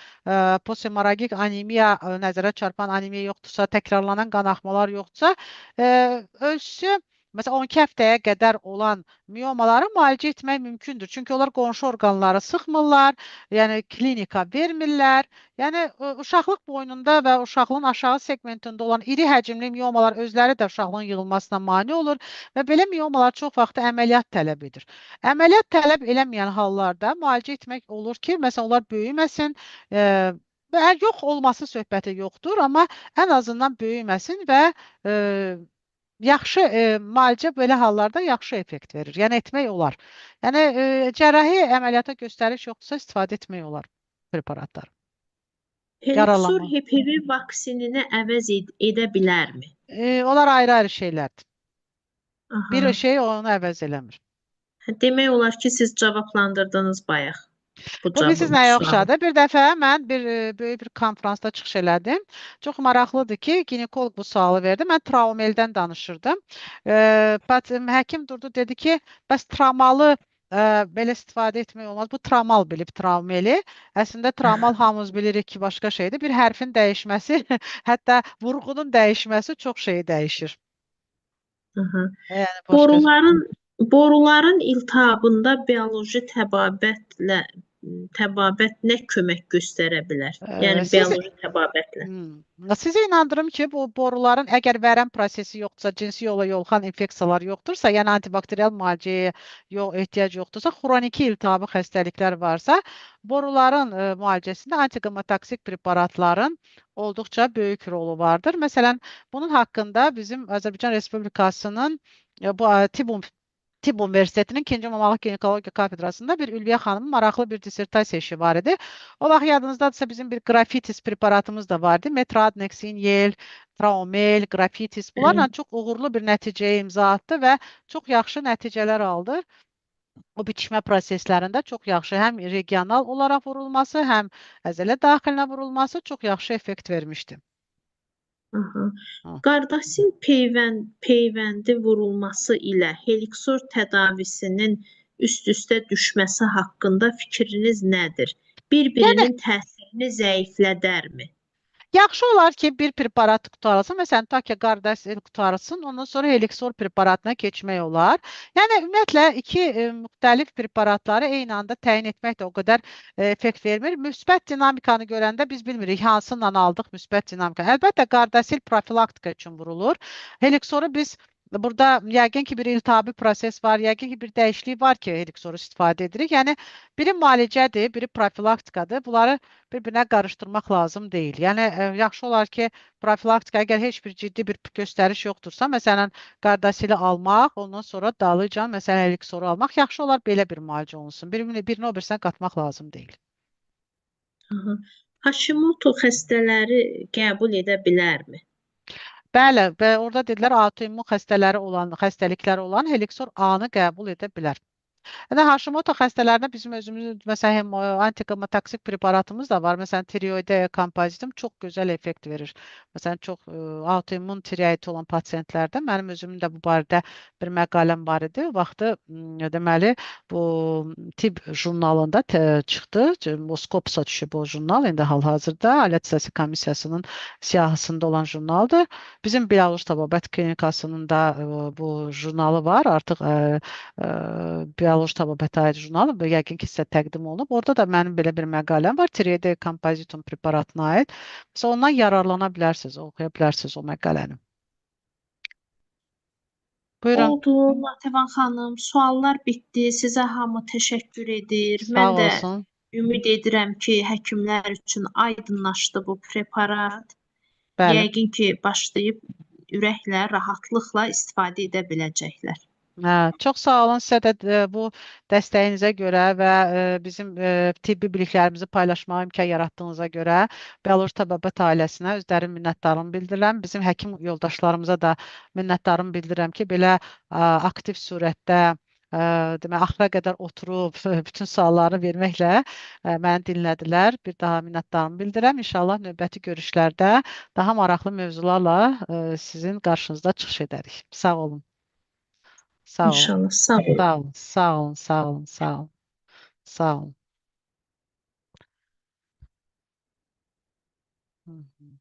posthemorragik anemiya nəzərə çarpan anemiya yoxdursa, təkrarlanan qanaxmalar yoxdursa, ölçüsü məsələn 12 həftəyə qədər olan miomaları müalicə etmək mümkündür. Çünki onlar qonşu orqanları sıxmırlar, yəni klinika vermirlər. Yəni uşaqlıq boynunda və uşaqlığın aşağı segmentində olan iri həcmli miomalar özləri də uşaqlığın yığılmasına mane olur və belə miomalar çox vaxt əməliyyat tələb edir. Əməliyyat tələb eləməyən hallarda müalicə etmək olur ki, məsələn onlar böyüməsin, yox olması söhbəti yoxdur, amma ən azından böyüməsin və yaxşı müalicə belə hallarda yaxşı effekt verir. Yəni etmək olar. Yəni cərrahi əməliyyata göstəriş yoxdursa istifadə etmək olar preparatlar. Helixor Yaralanma. HPV vaksinini əvəz edə bilərmi? Onlar ayrı-ayrı şeylərdir. Aha. Bir şey onu əvəz eləmir. Demək olar ki, siz cavablandırdınız bayaq. Bu bilirsiniz nəyə oxşadır? Bir dəfə mən böyük bir konfransda çıxış elədim. Çox maraqlıdır ki, ginekoloq bu sualı verdi. Mən Traumeldən danışırdım. Həkim durdu, dedi ki, bəs traumalı belə istifadə etmək olmaz. Bu traumal bilib, traumeli. Əslində traumal hamımız bilirik ki, başqa şeydir. Bir hərfin dəyişməsi, hətta vurğunun dəyişməsi çox şeyi dəyişir. Aha. Yəni başqa Boruların iltihabında bioloji təbabət nə kömək göstərə bilər? Yəni bioloji təbabətlə. Sizi inandırım ki, bu boruların əgər vərəm prosesi yoxdursa, cinsi yola yoluxan infeksiyalar yoxdursa, yəni antibakterial müalicəyə ehtiyac yoxdursa, xroniki iltihabi xəstəliklər varsa, boruların müalicəsində antiqomotoksik preparatların olduqca böyük rolu vardır. Məsələn, bunun haqqında bizim Azərbaycan Respublikasının bu Tibb Universitetinin 2-ci Mamalıq Ginekologiya kafedrasında bir Ülviyə xanımın maraqlı bir dissertasiya işi var idi. O vaxt yadınızdadırsa bizim bir grafitis preparatımız da vardı. Metradneksin, Yel, Traumel, grafitis. Bunlarla çox uğurlu bir nəticəyə imza atdı və çox yaxşı nəticələr aldı. o biçmə proseslərində çox yaxşı həm regional olaraq vurulması, həm əzələ daxilinə vurulması çox yaxşı effekt vermişdi. Aha. Hı. Qardaşın peyvəndi vurulması ilə Helixor tədavisinin üst-üstə düşməsi haqqında fikriniz nədir? Yəni Bir-birinin təsirini zəiflədərmi? yaxşı olar ki, bir preparat qurtarılsın. Məsələn, ta ki, Gardasil qurtarılsın, ondan sonra Helixor preparatına keçmək olar. Yəni, ümumiyyətlə, iki müxtəlif preparatları eyni anda təyin etmək də o qədər effekt vermir. Müsbət dinamikanı görəndə biz bilmirik hansından aldıq müsbət dinamika. Əlbəttə, Gardasil profilaktika üçün vurulur. Helixoru biz burada yəqin ki, bir iltihabi proses var, yəqin ki, bir dəyişiklik var ki, Helixoru istifadə edirik. Yəni, biri müalicədir, biri profilaktikadır. Bunları bir-birinə qarışdırmaq lazım deyil. Yəni yaxşı olar ki, profilaktika əgər heç bir ciddi bir göstəriş yoxdursa, məsələn, Qardasili almaq, ondan sonra dalıca məsələn Elixoru almaq yaxşı olar belə bir müalicə olunsun. Birini o birisinə qatmaq lazım deyil. Aha. Hashimoto xəstələri qəbul edə bilərmi? Bəli, və orada dedilər autoimmun xəstəlikləri olan Helixor A-nı qəbul edə bilər. Yəni Hashimoto xəstələrində bizim özümüzün məsələn antihemotoksik preparatımız da var. Məsələn, tireoideya kompozitum çox gözəl effekt verir. Məsələn, çox autoimmun tireoidi olan pasientlərdə mənim özümün də bu barədə bir məqaləm var idi. O vaxtı deməli bu tibb jurnalında çıxdı. Moskopsa düşüb o jurnal. İndi hal-hazırda Alyatsiyası komissiyasının siyahısında olan jurnaldır. Bizim Belarus Tababət Klinikasının da bu jurnalı var. Artıq Bioloji Tababətə aid jurnal yəqin ki, sizə təqdim olunub. Orada da mənim belə bir məqaləm var. Tireoideya kompozitum preparatına aid. Siz ondan yararlana bilərsiniz, oxuya bilərsiniz o məqaləni. Buyurun. Oldu, Natəvan xanım. Suallar bitdi. Sizə hamı təşəkkür edir. Sağ Mən də olsun. ümid edirəm ki, həkimlər üçün aydınlaşdı bu preparat. Bəli. Yəqin ki, başlayıb ürəklə, rahatlıqla istifadə edə biləcəklər. Hə, çox sağ olun sizə də bu dəstəyinizə görə və bizim tibbi biliklərimizi paylaşmağa imkan yaratdığınıza görə Bəlur Təbabət ailəsinə özlərim minnətdarlığımı bildirirəm. Bizim həkim yoldaşlarımıza da minnətdarlığımı bildirirəm ki, belə aktiv surətdə demək axıra qədər oturub bütün sualları verməklə məni dinlədilər. Bir daha minnətdarlığımı bildirirəm. İnşallah növbəti görüşlərdə daha maraqlı mövzularla sizin qarşınızda çıxış edərik. Sağ olun. Sağ olun. İnşallah. Sağ olun. Sağ olun. Sağ olun. Sağ olun. Sağ olun. Sağ olun. Hı hı.